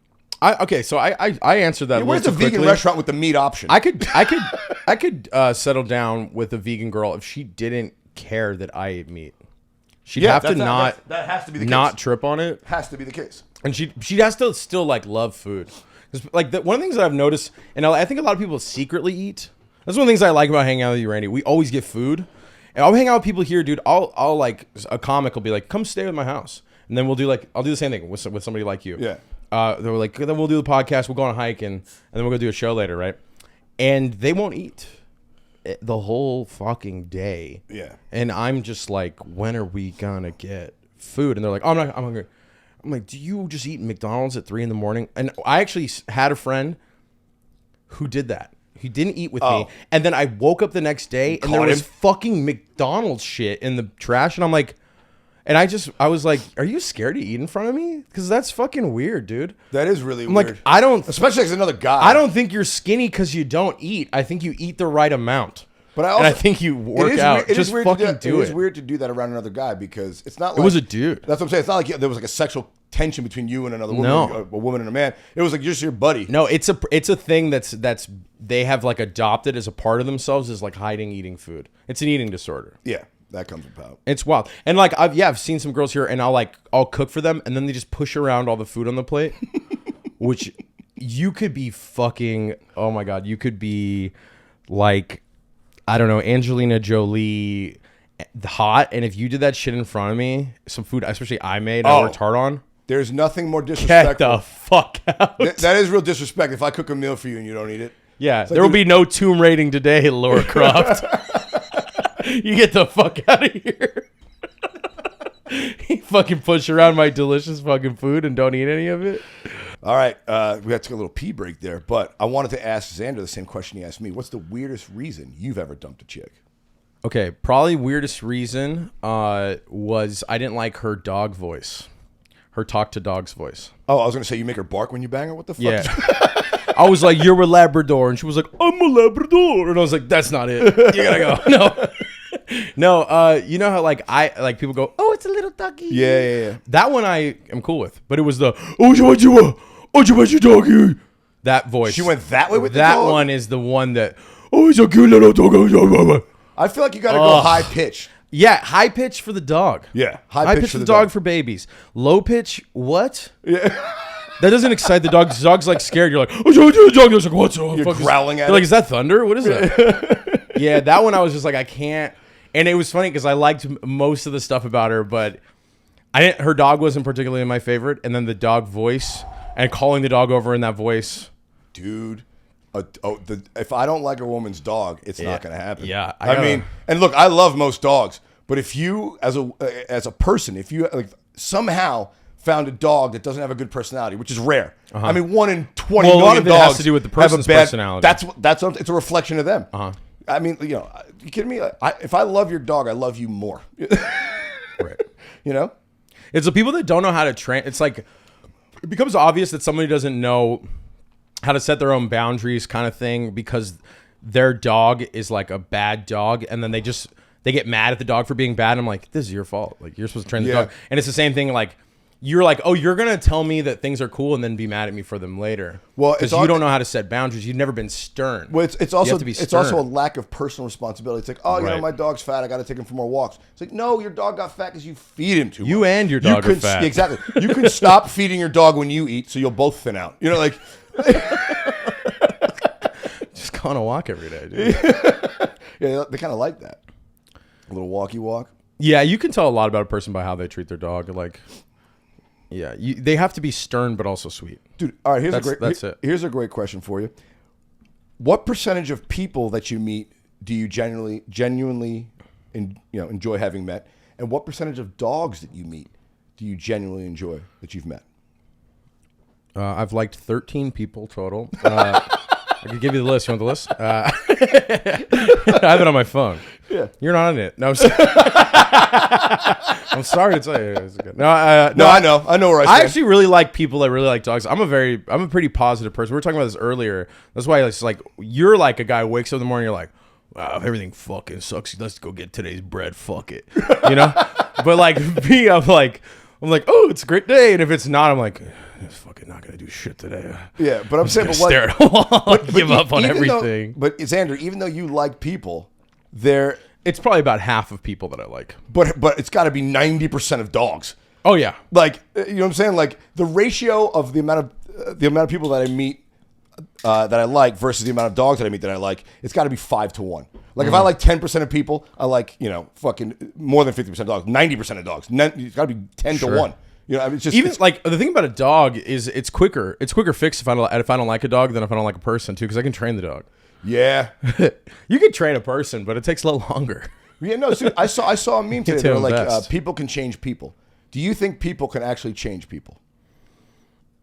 So I answered that. Where's the vegan restaurant with the meat option? I could settle down with a vegan girl if she didn't care that I ate meat. She'd have to that has to be the case. not trip on it, Has to be the case. and she has to still like love food. 'Cause, like one of the things that I've noticed, and I think a lot of people secretly eat. That's one of the things I like about hanging out with you, Randy. We always get food, and I'll hang out with people here, dude. I'll like a comic will be like, "Come stay at my house," and then we'll do I'll do the same thing with somebody like you. Yeah. They were like, then we'll do the podcast. We'll go on a hike, and then we'll go do a show later, right? And they won't eat the whole fucking day. Yeah. And I'm just like, when are we gonna get food? And they're like, oh, I'm hungry. I'm like, do you just eat McDonald's at 3 a.m? And I actually had a friend who did that. He didn't eat with me. And then I woke up the next day and there was fucking McDonald's shit in the trash. And I'm like, and I was like, are you scared to eat in front of me? Because that's fucking weird, dude. That is really I'm weird. like, I don't, especially as another guy. I don't think you're skinny because you don't eat. I think you eat the right amount. But I think you work out. Just fucking do it. It is weird to do that around another guy because it's not like... It was a dude. That's what I'm saying. It's not like there was like a sexual tension between you and another woman, No. a woman and a man. It was like just your buddy. No, it's a thing that's they have like adopted as a part of themselves is like hiding eating food. It's an eating disorder. Yeah, that comes about. It's wild. And like I've seen some girls here and I'll cook for them and then they just push around all the food on the plate, which you could be fucking, oh my God, you could be like, I don't know, Angelina Jolie hot, and if you did that shit in front of me, some food, especially I made, I worked hard on. There's nothing more Get disrespectful. the fuck out. That is real disrespect. If I cook a meal for you and you don't eat it. Yeah, like there will be no tomb raiding today, Laura Croft. You get the fuck out of here. You fucking push around my delicious fucking food and don't eat any of it. All right, we had to take a little pee break there, but I wanted to ask Xander the same question he asked me. What's the weirdest reason you've ever dumped a chick? Okay, probably weirdest reason was I didn't like her dog voice. Her talk to dog's voice. Oh, I was going to say you make her bark when you bang her? What the fuck? Yeah. I was like, you're a Labrador. And she was like, I'm a Labrador. And I was like, that's not it. You gotta go. No, you know how like people go, oh, it's a little doggy. Yeah. That one I am cool with. But it was the, you doggy. That voice. She went that way with that the dog? one is the one that, oh, he's a cute little dog. I feel like you got to go high pitch. Yeah, high pitch for the dog. Yeah, high pitch for the dog for babies. Low pitch, what? Yeah. That doesn't excite the dog. The dog's like scared. You're like, oh, dog. Like, what's up? You're growling at it. You're like, is that thunder? What is that? Yeah, that one I was just like, I can't. And it was funny because I liked most of the stuff about her, but her dog wasn't particularly my favorite. And then the dog voice and calling the dog over in that voice. Dude. If I don't like a woman's dog, it's not going to happen. Yeah. I mean, and look, I love most dogs, but if you, as a person, if you somehow found a dog that doesn't have a good personality, which is rare. I mean, 1 in 20 Well, a million lot of it dogs has to do with the person's personality. It's a reflection of them. I mean, you kidding me? If I love your dog, I love you more. Right. You know? It's the people that don't know how to train. It's like, it becomes obvious that somebody doesn't know how to set their own boundaries kind of thing because their dog is like a bad dog and then they get mad at the dog for being bad. I'm like, this is your fault. Like, you're supposed to train the dog. And it's the same thing. Like, you're like, oh, you're going to tell me that things are cool and then be mad at me for them later. Well, because you don't know how to set boundaries. You've never been stern. Well, it's also a lack of personal responsibility. It's like, oh, my dog's fat. I got to take him for more walks. It's like, no, your dog got fat because you feed him too much. You and your dog are fat. Exactly. You can stop feeding your dog when you eat, so you'll both thin out. You know, like... Just go on a walk every day, dude. Yeah, they kind of like that. A little walkie walk. Yeah, you can tell a lot about a person by how they treat their dog. Like, yeah, they have to be stern but also sweet. Dude, all right, here's it. a great question for you. What percentage of people that you meet do you genuinely enjoy having met? And what percentage of dogs that you meet do you genuinely enjoy that you've met? I've liked 13 people total. I can give you the list. You want the list? I have it on my phone. Yeah. You're not on it. No, I'm sorry. I'm sorry to tell you. It's good. No, I know where I stand. I actually really like people that really like dogs. I'm a pretty positive person. We were talking about this earlier. That's why it's like you're like a guy who wakes up in the morning. You're like, wow, everything fucking sucks. Let's go get today's bread. Fuck it, you know. But like me, I'm like, oh, it's a great day. And if it's not, I'm like, it's fucking not gonna do shit today. Yeah, but I'm saying, but stare at a wall, give up on everything. But Xander, even though you like people, it's probably about half of people that I like. But it's got to be 90% of dogs. Oh yeah, like you know what I'm saying? Like the ratio of the amount of people that I meet that I like versus the amount of dogs that I meet that I like, it's got to be 5 to 1. Like if I like 10% of people, I like fucking more than 50% of dogs, 90% of dogs. It's got to be 10 to 1. You know, I mean, it's just even like the thing about a dog is it's quicker. It's quicker fix if I don't like a dog than if I don't like a person too, because I can train the dog. Yeah, you can train a person, but it takes a little longer. Yeah, no. See, I saw a meme today. They were like, people can change people. Do you think people can actually change people?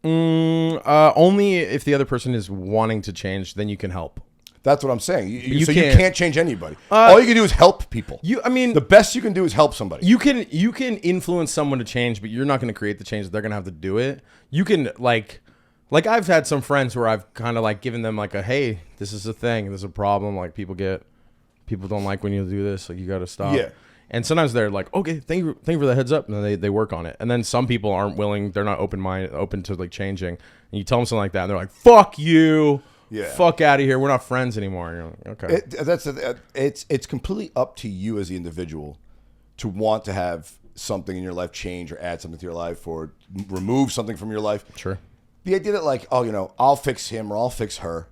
Only if the other person is wanting to change, then you can help. That's what I'm saying. You can't change anybody. All you can do is help people. The best you can do is help somebody. You can influence someone to change, but you're not going to create the change. They're going to have to do it. You can like I've had some friends where I've kind of like given them like a, hey, this is a thing. This is a problem. Like people don't like when you do this. Like you got to stop. Yeah. And sometimes they're like, okay, thank you for the heads up, and then they work on it. And then some people aren't willing; they're not open to like changing. And you tell them something like that, and they're like, "Fuck you, fuck out of here. We're not friends anymore." And you're like, okay, it's completely up to you as the individual to want to have something in your life change or add something to your life or remove something from your life. Sure. The idea that like, I'll fix him or I'll fix her,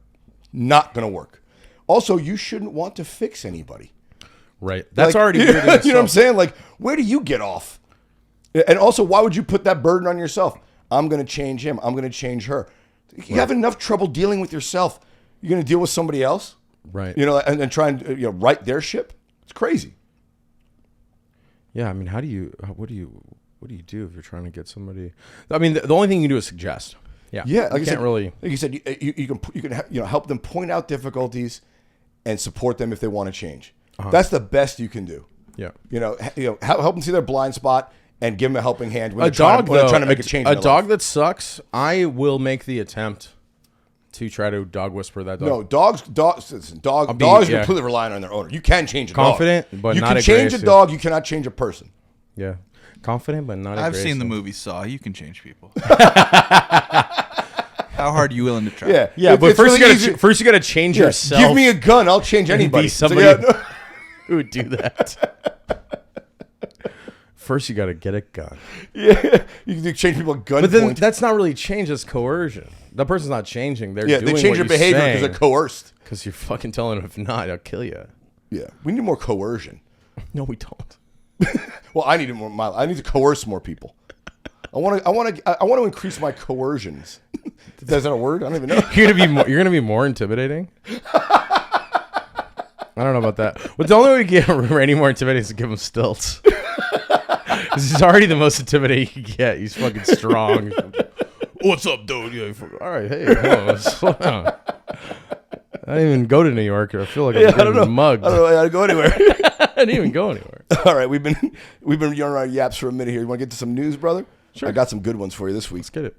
not gonna work. Also, you shouldn't want to fix anybody. Right. That's like, already weird. You know what I'm saying? Like, where do you get off? And also, why would you put that burden on yourself? I'm going to change him. I'm going to change her. You have enough trouble dealing with yourself. You're going to deal with somebody else? Right. And try and right their ship? It's crazy. Yeah, I mean, what do you do if you're trying to get somebody? I mean, the only thing you can do is suggest. Yeah. Yeah, like you said, you can help them point out difficulties and support them if they want to change. Uh-huh. That's the best you can do. Yeah. Help them see their blind spot and give them a helping hand when they're trying to make a change. A dog that sucks, I will make the attempt to try to dog whisper that dog. No, dogs are completely relying on their owner. You can change a dog. Confident, but not aggressive. You can change a dog. You cannot change a person. Yeah. Confident, but not aggressive. I've seen the movie Saw. You can change people. How hard are you willing to try? Yeah. But first you got to change yourself. Give me a gun. I'll change anybody. Be somebody who would do that. First, you got to get a gun. Yeah, you can change people at gunpoint. But then that's not really change. That's coercion. That person's not changing. They change their behavior because they're coerced. Because you're fucking telling them, if not, I'll kill you. Yeah, we need more coercion. No, we don't. Well, I need more. I need to coerce more people. I want to increase my coercions. Is that a word? I don't even know. You're gonna be more intimidating. I don't know about that. But the only way to get Randy more intimidating is to give him stilts. He's already the most intimidating you can get. He's fucking strong. What's up, dude? Yeah, all right, hey, slow down. I didn't even go to New York. I feel like I'm getting mugged. I don't know how to go anywhere. I didn't even go anywhere. All right, we've been yelling around yaps for a minute here. You want to get to some news, brother? Sure. I got some good ones for you this week. Let's get it.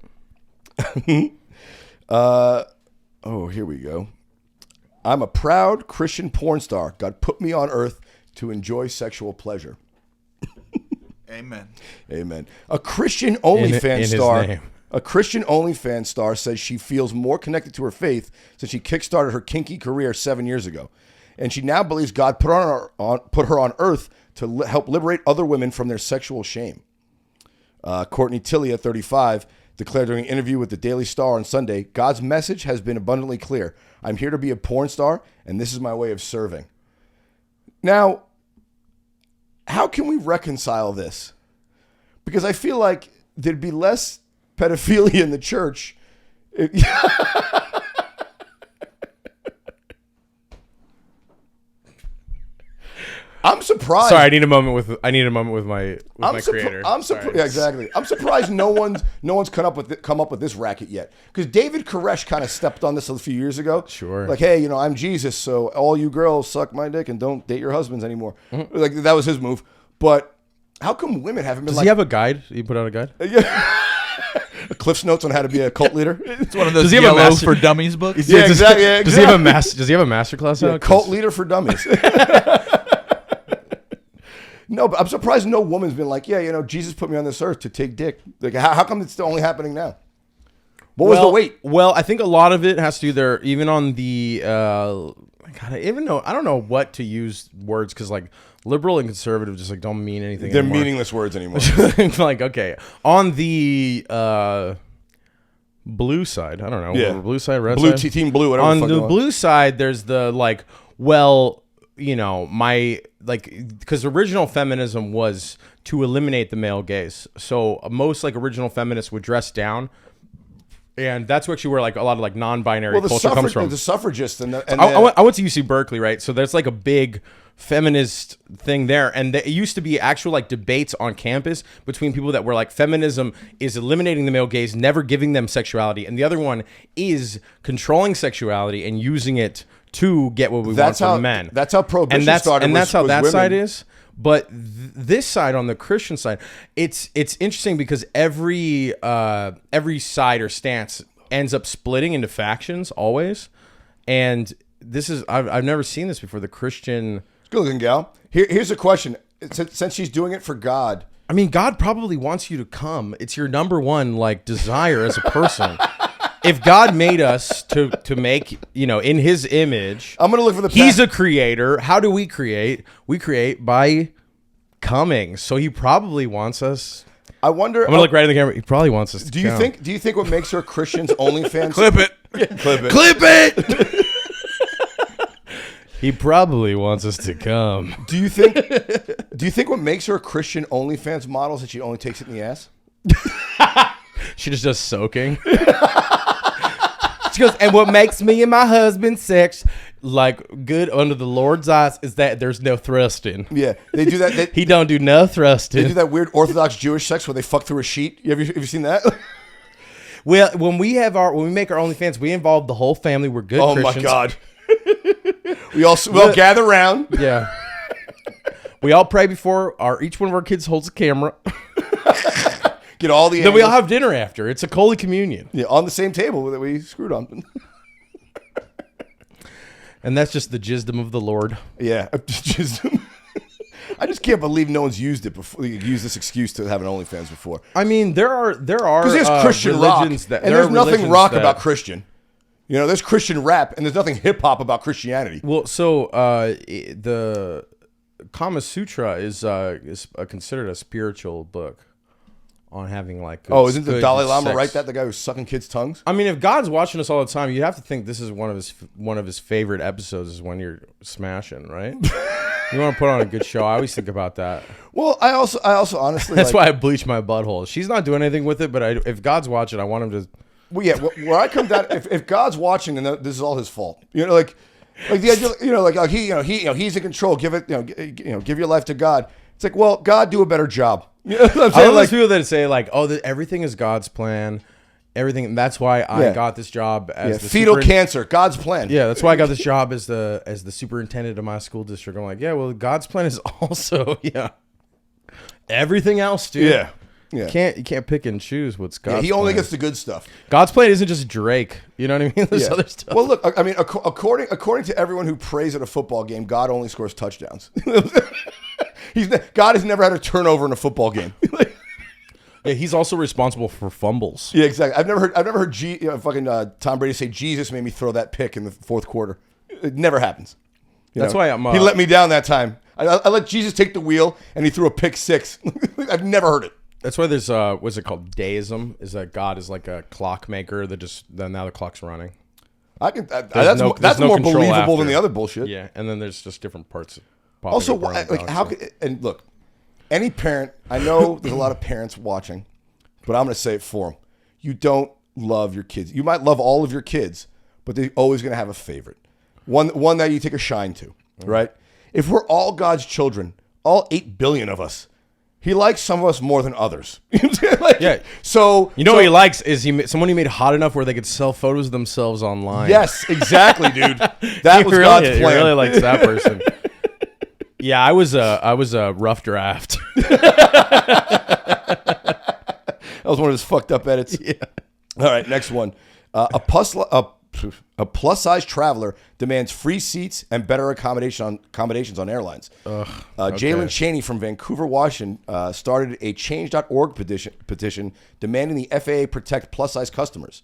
Here we go. I'm a proud Christian porn star. God put me on earth to enjoy sexual pleasure. Amen. Amen. A Christian OnlyFans star says she feels more connected to her faith since she kickstarted her kinky career 7 years ago. And she now believes God put her on earth to help liberate other women from their sexual shame. Courtney Tillia, 35, declared during an interview with the Daily Star on Sunday, God's message has been abundantly clear. I'm here to be a porn star, and this is my way of serving. Now, how can we reconcile this? Because I feel like there'd be less pedophilia in the church. I'm surprised. Sorry, I need a moment with my creator. I'm Sorry. surprised. Yeah, exactly. I'm surprised no one's come up with this racket yet. Because David Koresh kind of stepped on this a few years ago. Sure. Like, hey, I'm Jesus, so all you girls suck my dick and don't date your husbands anymore. Mm-hmm. Like that was his move. But how come women haven't been Does he have a guide? You put out a guide? Cliff's Notes on how to be a cult leader? It's one of those Does he have a yellow master- for dummies books. Yeah, exactly. Yeah, Does he have a master class? Yeah, cult leader for dummies. No, but I'm surprised no woman's been like, yeah, Jesus put me on this earth to take dick. Like, how come it's only happening now? What was the wait? Well, I think a lot of it has to do there, even on the, God, I don't know what to use words, because like liberal and conservative just like don't mean anything They're anymore. meaningless words anymore. Like, okay, on the blue side, I don't know, Yeah. blue side, red Blue side, team blue, whatever. on fuck the you want. blue side, there's the like, well, because original feminism was to eliminate the male gaze. So most like original feminists would dress down, and that's actually where like a lot of like non-binary culture comes from. The suffragists and I went to UC Berkeley, right? So there's like a big feminist thing there, and it used to be actual like debates on campus between people that were like, feminism is eliminating the male gaze, never giving them sexuality, and the other one is controlling sexuality and using it to get what we want from men. That's how prohibition started. And that's how that women. side is. But this side, on the Christian side, it's interesting because every side or stance ends up splitting into factions always. And this is I've never seen this before. The Christian, Good looking gal. Here's a question. Since she's doing it for God, I mean, God probably wants you to come. It's your number one like desire as a person. If God made us to make, in his image, I'm gonna look for the. He's a creator. How do we create? We create by coming. So he probably wants us. I wonder. I'm gonna look right in the camera. He probably wants us to Do you come. think what makes her Christians OnlyFans? Clip it. Clip it. Clip it. He probably wants us to come. Do you think what makes her a Christian OnlyFans model is that she only takes it in the ass? She just does soaking. She goes, and what makes me and my husband sex like good under the Lord's eyes is that there's no thrusting. Yeah, they do that. He don't do no They thrusting. do that weird Orthodox Jewish sex where they fuck through a sheet. Have you seen that? Well, when we make our OnlyFans, we involve the whole family. We're good Oh Christians. my God. we all gather around. Yeah. We all pray before each one of our kids holds a camera. Get all the. Then we all angles. have dinner after. It's a Holy Communion. Yeah, on the same table that we screwed on. And that's just the gisdom of the Lord. Yeah, I just can't believe no one's used it before. Used this excuse to have an OnlyFans before. I mean, there are Because there's Christian rock, religions and there's nothing religions rock that- about Christian. There's Christian rap, and there's nothing hip hop about Christianity. Well, so the Kama Sutra is considered a spiritual book on having like. Isn't the good Dalai Lama sex. right? The guy who's sucking kids' tongues. I mean, if God's watching us all the time, you have to think this is one of his favorite episodes is when you're smashing, right? You want to put on a good show. I always think about that. Well, I also honestly. That's why I bleach my butthole. She's not doing anything with it, but if God's watching, I want him to. Well, yeah. Where I come down, if God's watching, then this is all his fault. Like the idea, he's in control. Give it, give your life to God. It's like, well, God, do a better job. You know what I'm I saying? love Like, those people that say like, "Oh, everything is God's plan, everything." And that's why I Yeah. got this job as the fetal cancer, God's plan. Yeah, that's why I got this job as the superintendent of my school district. I'm like, yeah, well, God's plan is also everything else, dude. Yeah. Yeah. You can't pick and choose what's God's. Yeah, he only plan. gets the good stuff. God's plan isn't just Drake. You know what I mean? There's Yeah. other stuff. Well, look, I mean, according to everyone who prays at a football game, God only scores touchdowns. God has never had a turnover in a football game. Yeah, he's also responsible for fumbles. Yeah, exactly. I've never heard Tom Brady say Jesus made me throw that pick in the fourth quarter. It never happens. That's why I'm. He let me down that time. I let Jesus take the wheel, and he threw a pick six. I've never heard it. That's why there's what's it called? Deism is that God is like a clockmaker that then now the clock's running. That's no more control believable after. than the other bullshit. Yeah, and then there's just different parts. Also, and look, any parent, I know there's a lot of parents watching, but I'm going to say it for them. You don't love your kids. You might love all of your kids, but they're always going to have a favorite. One that you take a shine to, right? if we're all God's children, all 8 billion of us, he likes some of us more than others. Like, Yeah. So what he likes is someone he made hot enough where they could sell photos of themselves online. Yes, exactly, dude. That was really, God's he plan. really likes that person. Yeah, I was a rough draft. That was one of his fucked up edits. Yeah. All right, next one. A plus size traveler demands free seats and better accommodations on airlines. Jalen Chaney from Vancouver, Washington, started a Change.org petition demanding the FAA protect plus size customers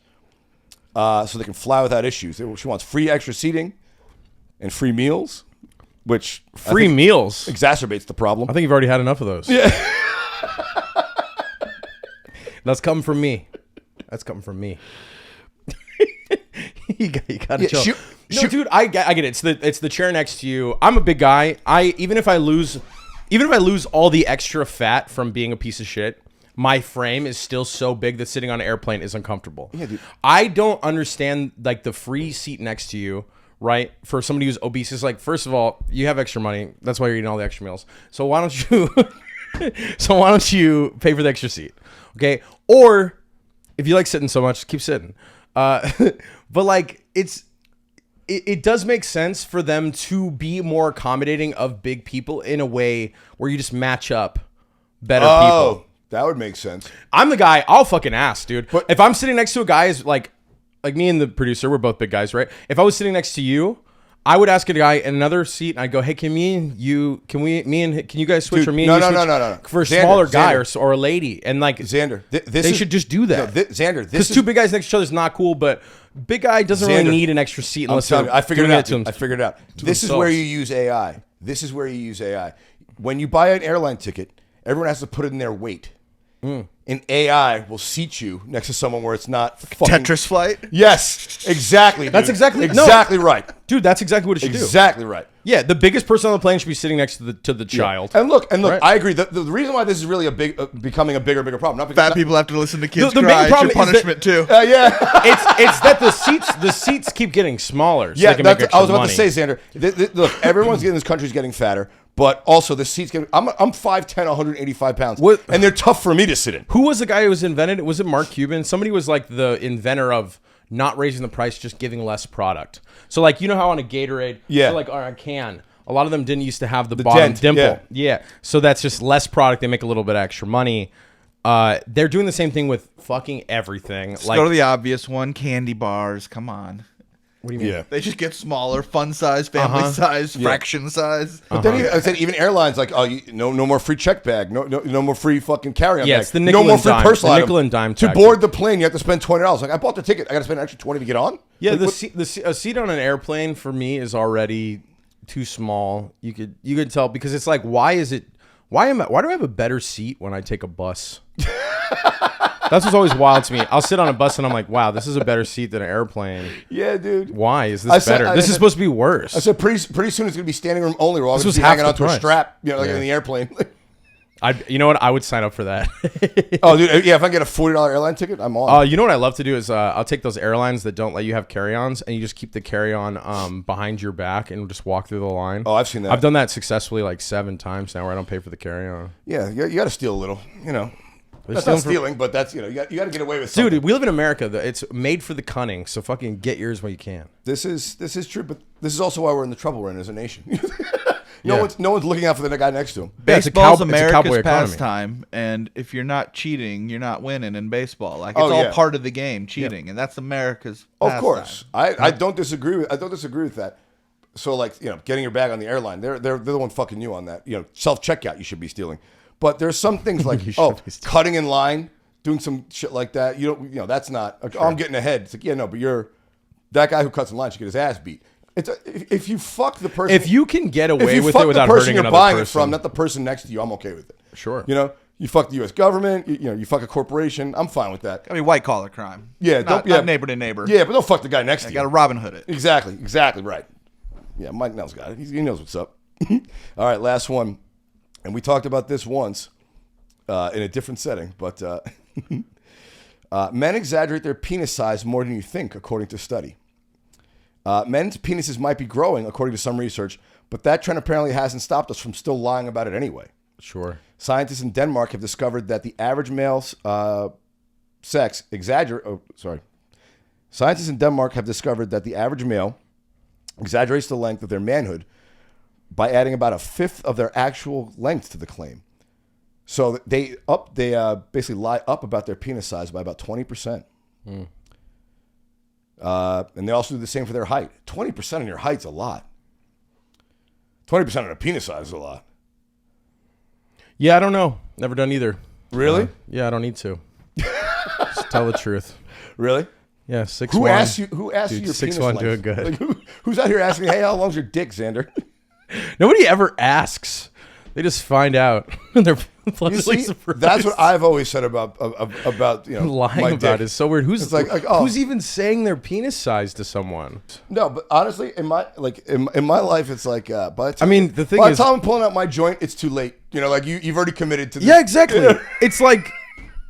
so they can fly without issues. She wants free extra seating and free meals, which Free meals. exacerbates the problem. I think you've already had enough of those. Yeah. That's coming from me. You got to chill. Dude, I get it. It's the chair next to you. I'm a big guy. Even if I lose all the extra fat from being a piece of shit, my frame is still so big that sitting on an airplane is uncomfortable. Yeah, dude. I don't understand like the free seat next to you, right? For somebody who's obese, is like, first of all, you have extra money. That's why you're eating all the extra meals. So why don't you pay for the extra seat? Okay. Or if you like sitting so much, keep sitting. But like it does make sense for them to be more accommodating of big people in a way where you just match up better people. That would make sense. I'm the guy, I'll fucking ask, dude. But if I'm sitting next to a guy is like me and the producer, we're both big guys, right? If I was sitting next to you, I would ask a guy in another seat, and I'd go, "Hey, can you guys switch, Dude, or me no, and you no, switch no. for a Xander, smaller guy Xander. or a lady?" And like Xander, they should just do that. Xander, Because two big guys next to each other is not cool, but big guy doesn't really need an extra seat unless they're I figured it doing out. to him. I figured it out. This is where you use AI. When you buy an airline ticket, everyone has to put in their weight. And AI will seat you next to someone where it's not fucking... Tetris flight? Yes, exactly. That's dude. exactly right. Dude, that's exactly what it should do. Exactly right. Yeah, the biggest person on the plane should be sitting next to the child. And look, Right. I agree. The reason why this is really becoming a bigger problem, not because Fat people have to listen to kids The cry. main It's problem your is punishment too. yeah. It's that the seats keep getting smaller. So Yeah, they can make I was extra about to say, Xander. Look, everyone's in this country's getting fatter, but also the seats getting. I'm 5'10", 185 pounds, and they're tough for me to sit in. Who was the guy who was invented? Was it Mark Cuban? Somebody was like the inventor of not raising the price, just giving less product. So like, you know how on a Gatorade, Yeah. or like on a can, a lot of them didn't used to have the bottom dent, dimple. Yeah. So that's just less product. They make a little bit extra money. They're doing the same thing with fucking everything. Let's go to the obvious one. Candy bars. Come on. What do you mean? Yeah. They just get smaller, fun size, family size, fraction size. But then I said even airlines like no more free check bag, no more free fucking carry-on Yeah, bag, it's the nickel no more and free dime. personal The item. nickel and dime To tactic. board the plane, you have to spend $20. Like I bought the ticket, I got to spend an extra $20 to get on. Yeah, Like, a seat on an airplane for me is already too small. You could tell because it's like, why do I have a better seat when I take a bus? That's what's always wild to me. I'll sit on a bus and I'm like, wow, this is a better seat than an airplane. Yeah, dude. Why is this better? This is supposed to be worse. I said pretty soon it's gonna be standing room only. We're all gonna was be half hanging the onto a price. strap, like Yeah. in the airplane. You know what? I would sign up for that. Oh, dude, yeah. If I get a $40 airline ticket, I'm on. You know what I love to do is I'll take those airlines that don't let you have carry-ons and you just keep the carry-on behind your back and just walk through the line. Oh, I've seen that. I've done that successfully like 7 times now where I don't pay for the carry-on. Yeah, you got to steal a little. That's stealing not from- stealing, but that's you got to get away with something. Dude, we live in America. It's made for the cunning, so fucking get yours when you can. This is true, but this is also why we're in the trouble we're in as a nation. Yeah. No one's looking out for the guy next to him. Yeah, it's a Baseball's it's a cowboy America's economy. pastime, and if you're not cheating, you're not winning in baseball. Like Oh, it's all yeah. part of the game, cheating, and that's America's. Of pastime. course, I don't disagree with that. So like getting your bag on the airline, they're the one fucking you on that. Self checkout you should be stealing, but there's some things like cutting in line, doing some shit like that. That's not. Like, I'm getting ahead. It's like but you're that guy who cuts in line should get his ass beat. If you fuck the person, If you can get if away you with fuck it without the person hurting you're another buying person, it from, not the person next to you, I'm okay with it. Sure. You fuck the U.S. government. You fuck a corporation. I'm fine with that. I mean, white collar crime. Yeah, not neighbor to neighbor. Yeah, but don't fuck the guy next to you. Got to Robin Hood it. Exactly right. Yeah, Mike Nell's got it. He knows what's up. All right, last one. And we talked about this once in a different setting, but men exaggerate their penis size more than you think, according to study. Men's penises might be growing, according to some research, But that trend apparently hasn't stopped us from still lying about it anyway. Sure. Scientists in Denmark have discovered that the average male's sex exaggerate. Oh, sorry. Scientists in Denmark have discovered that the average male exaggerates the length of their manhood by adding about a fifth of their actual length to the claim. So they basically lie up about their penis size by about 20%. And they also do the same for their height. 20% on your height's a lot. 20% on a penis size is a lot. Yeah, I don't know. Never done either. Really? Yeah, I don't need to. Just tell the truth. Really? Yeah, 6'1". Who asked you your penis 6'1", length? doing good. Like, who's out here asking, hey, how long's your dick, Xander? Nobody ever asks. They just find out. They're You pleasantly see, surprised. that's what I've always said about lying my about dick. is so weird. It's like, oh. Who's even saying their penis size to someone? No, but honestly, in my life, it's like by the time, The thing by is, the time I'm pulling out my joint, it's too late. Like you've already committed to. yeah, exactly. It's like,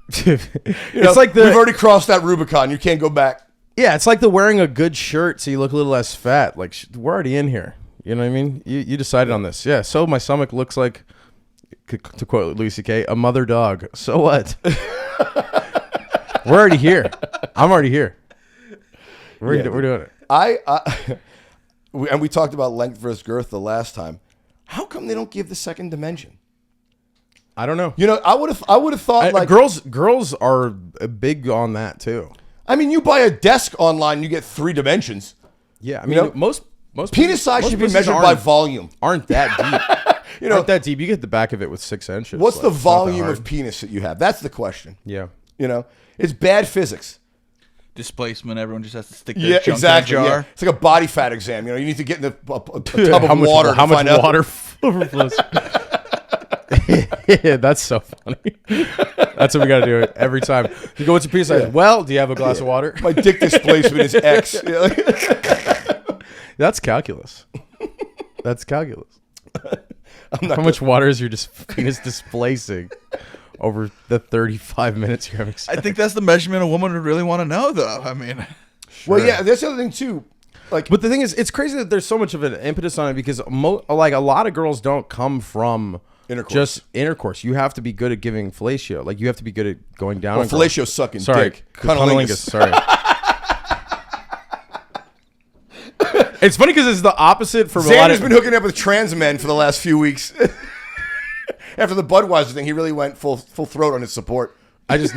it's like we've already crossed that Rubicon. You can't go back. Yeah, it's like the wearing a good shirt so you look a little less fat. Like we're already in here. You know what I mean? You decided on this. Yeah. So my stomach looks like, to quote Louis C.K., a mother dog. So what? We're already here. I'm already here. We're doing it. We talked about length versus girth the last time. How come they don't give the second dimension? I don't know. I would have thought like girls are big on that too. I mean, you buy a desk online, you get 3 dimensions. Yeah, I mean most penis size should be pussies measured by volume. Aren't that deep? Aren't that deep? You get the back of it with 6 inches. What's the it's not that volume hard. of penis that you have? That's the question. Yeah. It's bad physics. Displacement. Everyone just has to stick their junk exactly. in a jar. Yeah. It's like a body fat exam. You need to get in a tub of water. How to much find out. water overflows? Yeah, that's so funny. That's what we got to do it every time. You go, what's your penis size? Well, do you have a glass of water? My dick displacement is X. That's calculus. That's calculus. How much water is your penis displacing over the 35 minutes you're having sex? I think that's the measurement a woman would really want to know, though. I mean, Well, yeah, that's the other thing too. Like, but the thing is, it's crazy that there's so much of an impetus on it because like a lot of girls don't come from just intercourse. You have to be good at giving fellatio. Like you have to be good at going down. well, fellatio sucking Sorry, dick. cunnilingus. Sorry. It's funny because it's the opposite for a lot Xander's of. been hooking up with trans men for the last few weeks. After the Budweiser thing, he really went full throat on his support. I just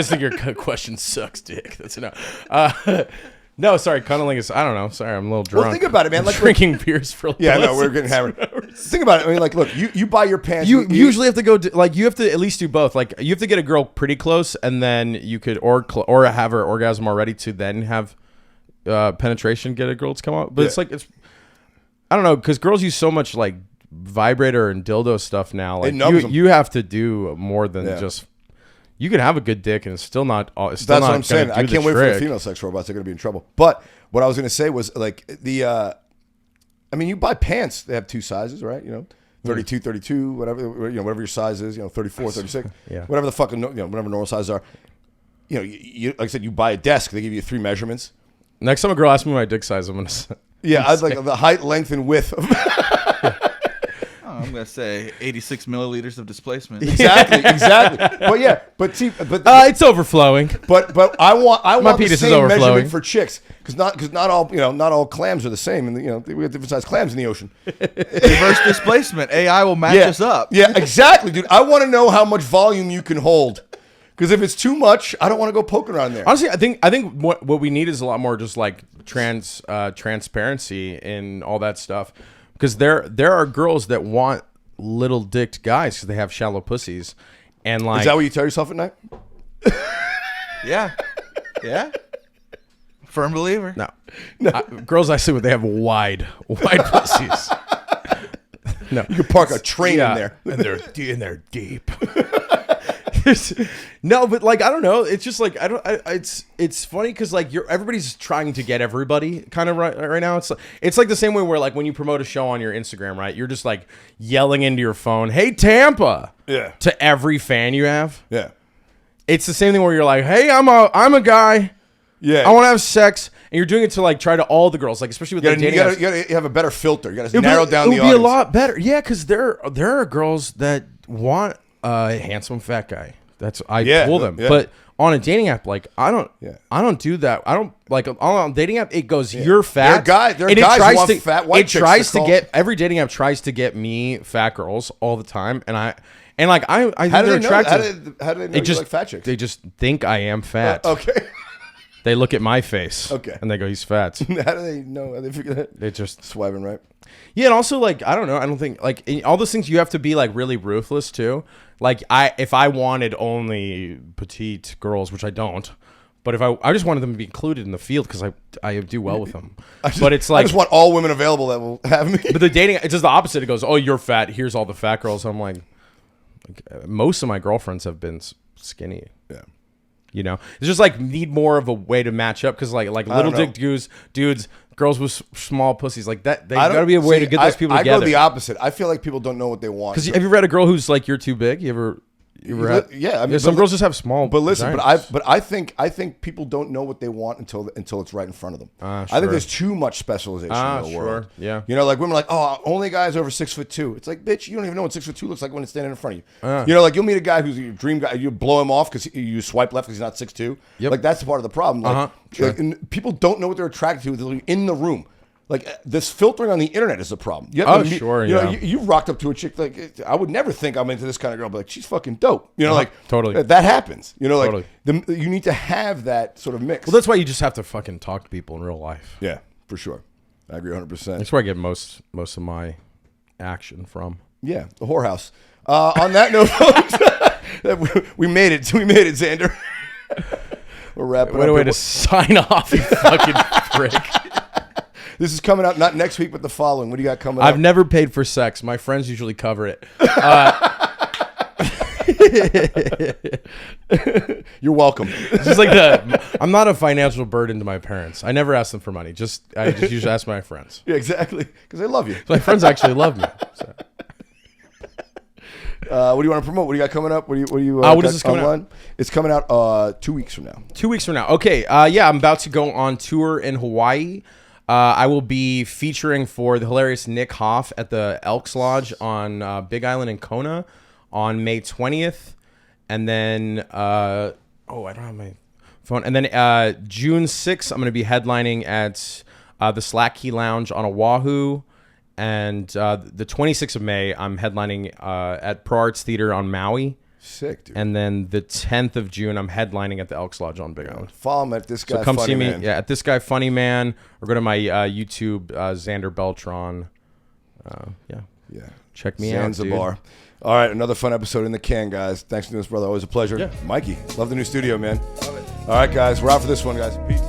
think your question sucks, dick. That's enough. No, sorry, cunnilingus. I don't know. Sorry, I'm a little drunk. Well, think about it, man. Like drinking beers for yeah, no, we're getting hammered. Think about it. I mean, like, look, you buy your pants. You usually have to go you have to at least do both. Like you have to get a girl pretty close, and then you could or have her orgasm already to then have penetration, get a girl to come out. But it's like I don't know, because girls use so much like vibrator and dildo stuff now. Like you have to do more than just. You can have a good dick and it's still not. That's what I'm saying. I can't wait for the female sex robots. They're going to be in trouble. But what I was going to say was like I mean, you buy pants. They have 2 sizes, right? 32, 32, whatever. Whatever your size is. 34, 36. Yeah. Whatever the fucking whatever normal sizes are. You like I said, you buy a desk. They give you 3 measurements. Next time a girl asks me my dick size, I'm gonna. Yeah, I'd like the height, length, and width. I'm gonna say 86 milliliters of displacement. Exactly. But It's overflowing. But I want the penis is same overflowing. measurement for chicks because not all clams are the same, and we have different size clams in the ocean. Reverse displacement. AI will match us up. Yeah, exactly, dude. I want to know how much volume you can hold. Because if it's too much, I don't want to go poking around there. Honestly, I think what we need is a lot more just like transparency and all that stuff. Because there are girls that want little dicked guys because they have shallow pussies, and like is that what you tell yourself at night? Yeah. Firm believer. No. Girls I sleep with, they have wide pussies. No, You could park a train in there. and they're deep. No, but like I don't know. It's just like it's funny because like everybody's trying to get everybody kind of right now. It's like the same way where like when you promote a show on your Instagram, right? You're just like yelling into your phone, "Hey Tampa!" to every fan you have. Yeah. It's the same thing where you're like, "Hey, I'm a guy. Yeah. I want to have sex, and you're doing it to like try to all the girls, like especially with You like dating apps. gotta have a better filter. You gotta It'll narrow down the It'll be audience. a lot better. Yeah, because there are girls that want a handsome fat guy. I pull them. Yeah. But on a dating app, like I don't do that. I don't like on a dating app. It goes you're fat. There are and guys it tries who want to fat white it chicks tries to to get every dating app tries to get me fat girls all the time, and I think How do they're they know? attractive. How do they know you like fat chicks? They just think I am fat. Okay. They look at my face. Okay. And they go, he's fat. How do they know? How do they figure that? They just Swiping right. Yeah, and also like I don't know. I don't think like in all those things you have to be like really ruthless too. Like if I wanted only petite girls, which I don't, but if I just wanted them to be included in the field because I do well with them. But it's like I just want all women available that will have me. But the dating it does the opposite. It goes, oh, you're fat. Here's all the fat girls. I'm like most of my girlfriends have been skinny. Yeah. You know, it's just like need more of a way to match up because like little dick dudes, girls with small pussies like that. They gotta be a way to get those people together. I go the opposite. I feel like people don't know what they want. Because have you read a girl who's like you're too big? You ever yeah, I mean, some girls just have small. But listen, vaginas. but I think people don't know what they want until it's right in front of them. I Sure. think there's too much specialization in the Sure. world. Yeah. You know, like women are like, oh, only guys over 6'2". It's like, bitch, you don't even know what 6'2" looks like when it's standing in front of you. You know, like you'll meet a guy who's your dream guy, you blow him off because you swipe left because he's not 6'2". Yep. Like that's part of the problem. Like, Sure. and people don't know what they're attracted to until they're in the room. Like this filtering on the internet is a problem. You have to meet, sure, you know, yeah. you rocked up to a chick like I would never think I'm into this kind of girl, but like she's fucking dope. You know, like Totally. that happens. You know, like Totally. you need to have that sort of mix. Well, that's why you just have to fucking talk to people in real life. Yeah, for sure. I agree 100%. That's where I get most of my action from. Yeah, the whorehouse. On that note, folks, we made it. We made it, Xander. We're wrapping up. What a way to sign off, you fucking prick. This is coming out not next week, but the following. What do you got coming up? I've never paid for sex. My friends usually cover it. You're welcome. It's just like I'm not a financial burden to my parents. I never ask them for money. I just usually ask my friends. Yeah, exactly. Because they love you. My friends actually love me. So. What do you want to promote? What do you got coming up? What do you what is this coming out? It's coming out 2 weeks from now. 2 weeks from now. Okay. Yeah, I'm about to go on tour in Hawaii. I will be featuring for the hilarious Nick Hoff at the Elks Lodge on Big Island in Kona on May 20th. And then, I don't have my phone. And then June 6th, I'm going to be headlining at the Slack Key Lounge on Oahu. And the 26th of May, I'm headlining at Pro Arts Theater on Maui. Sick, dude. And then the 10th of June, I'm headlining at the Elks Lodge on Big Island. Follow him at This Guy So come Funny see me, Man. yeah, at This Guy Funny Man, or go to my YouTube, Xander Beltran. Yeah. Check me out, dude. Zanzibar. All right, another fun episode in the can, guys. Thanks for doing this, brother. Always a pleasure. Yeah. Mikey, love the new studio, man. Love it. All right, guys, we're out for this one, guys. Peace.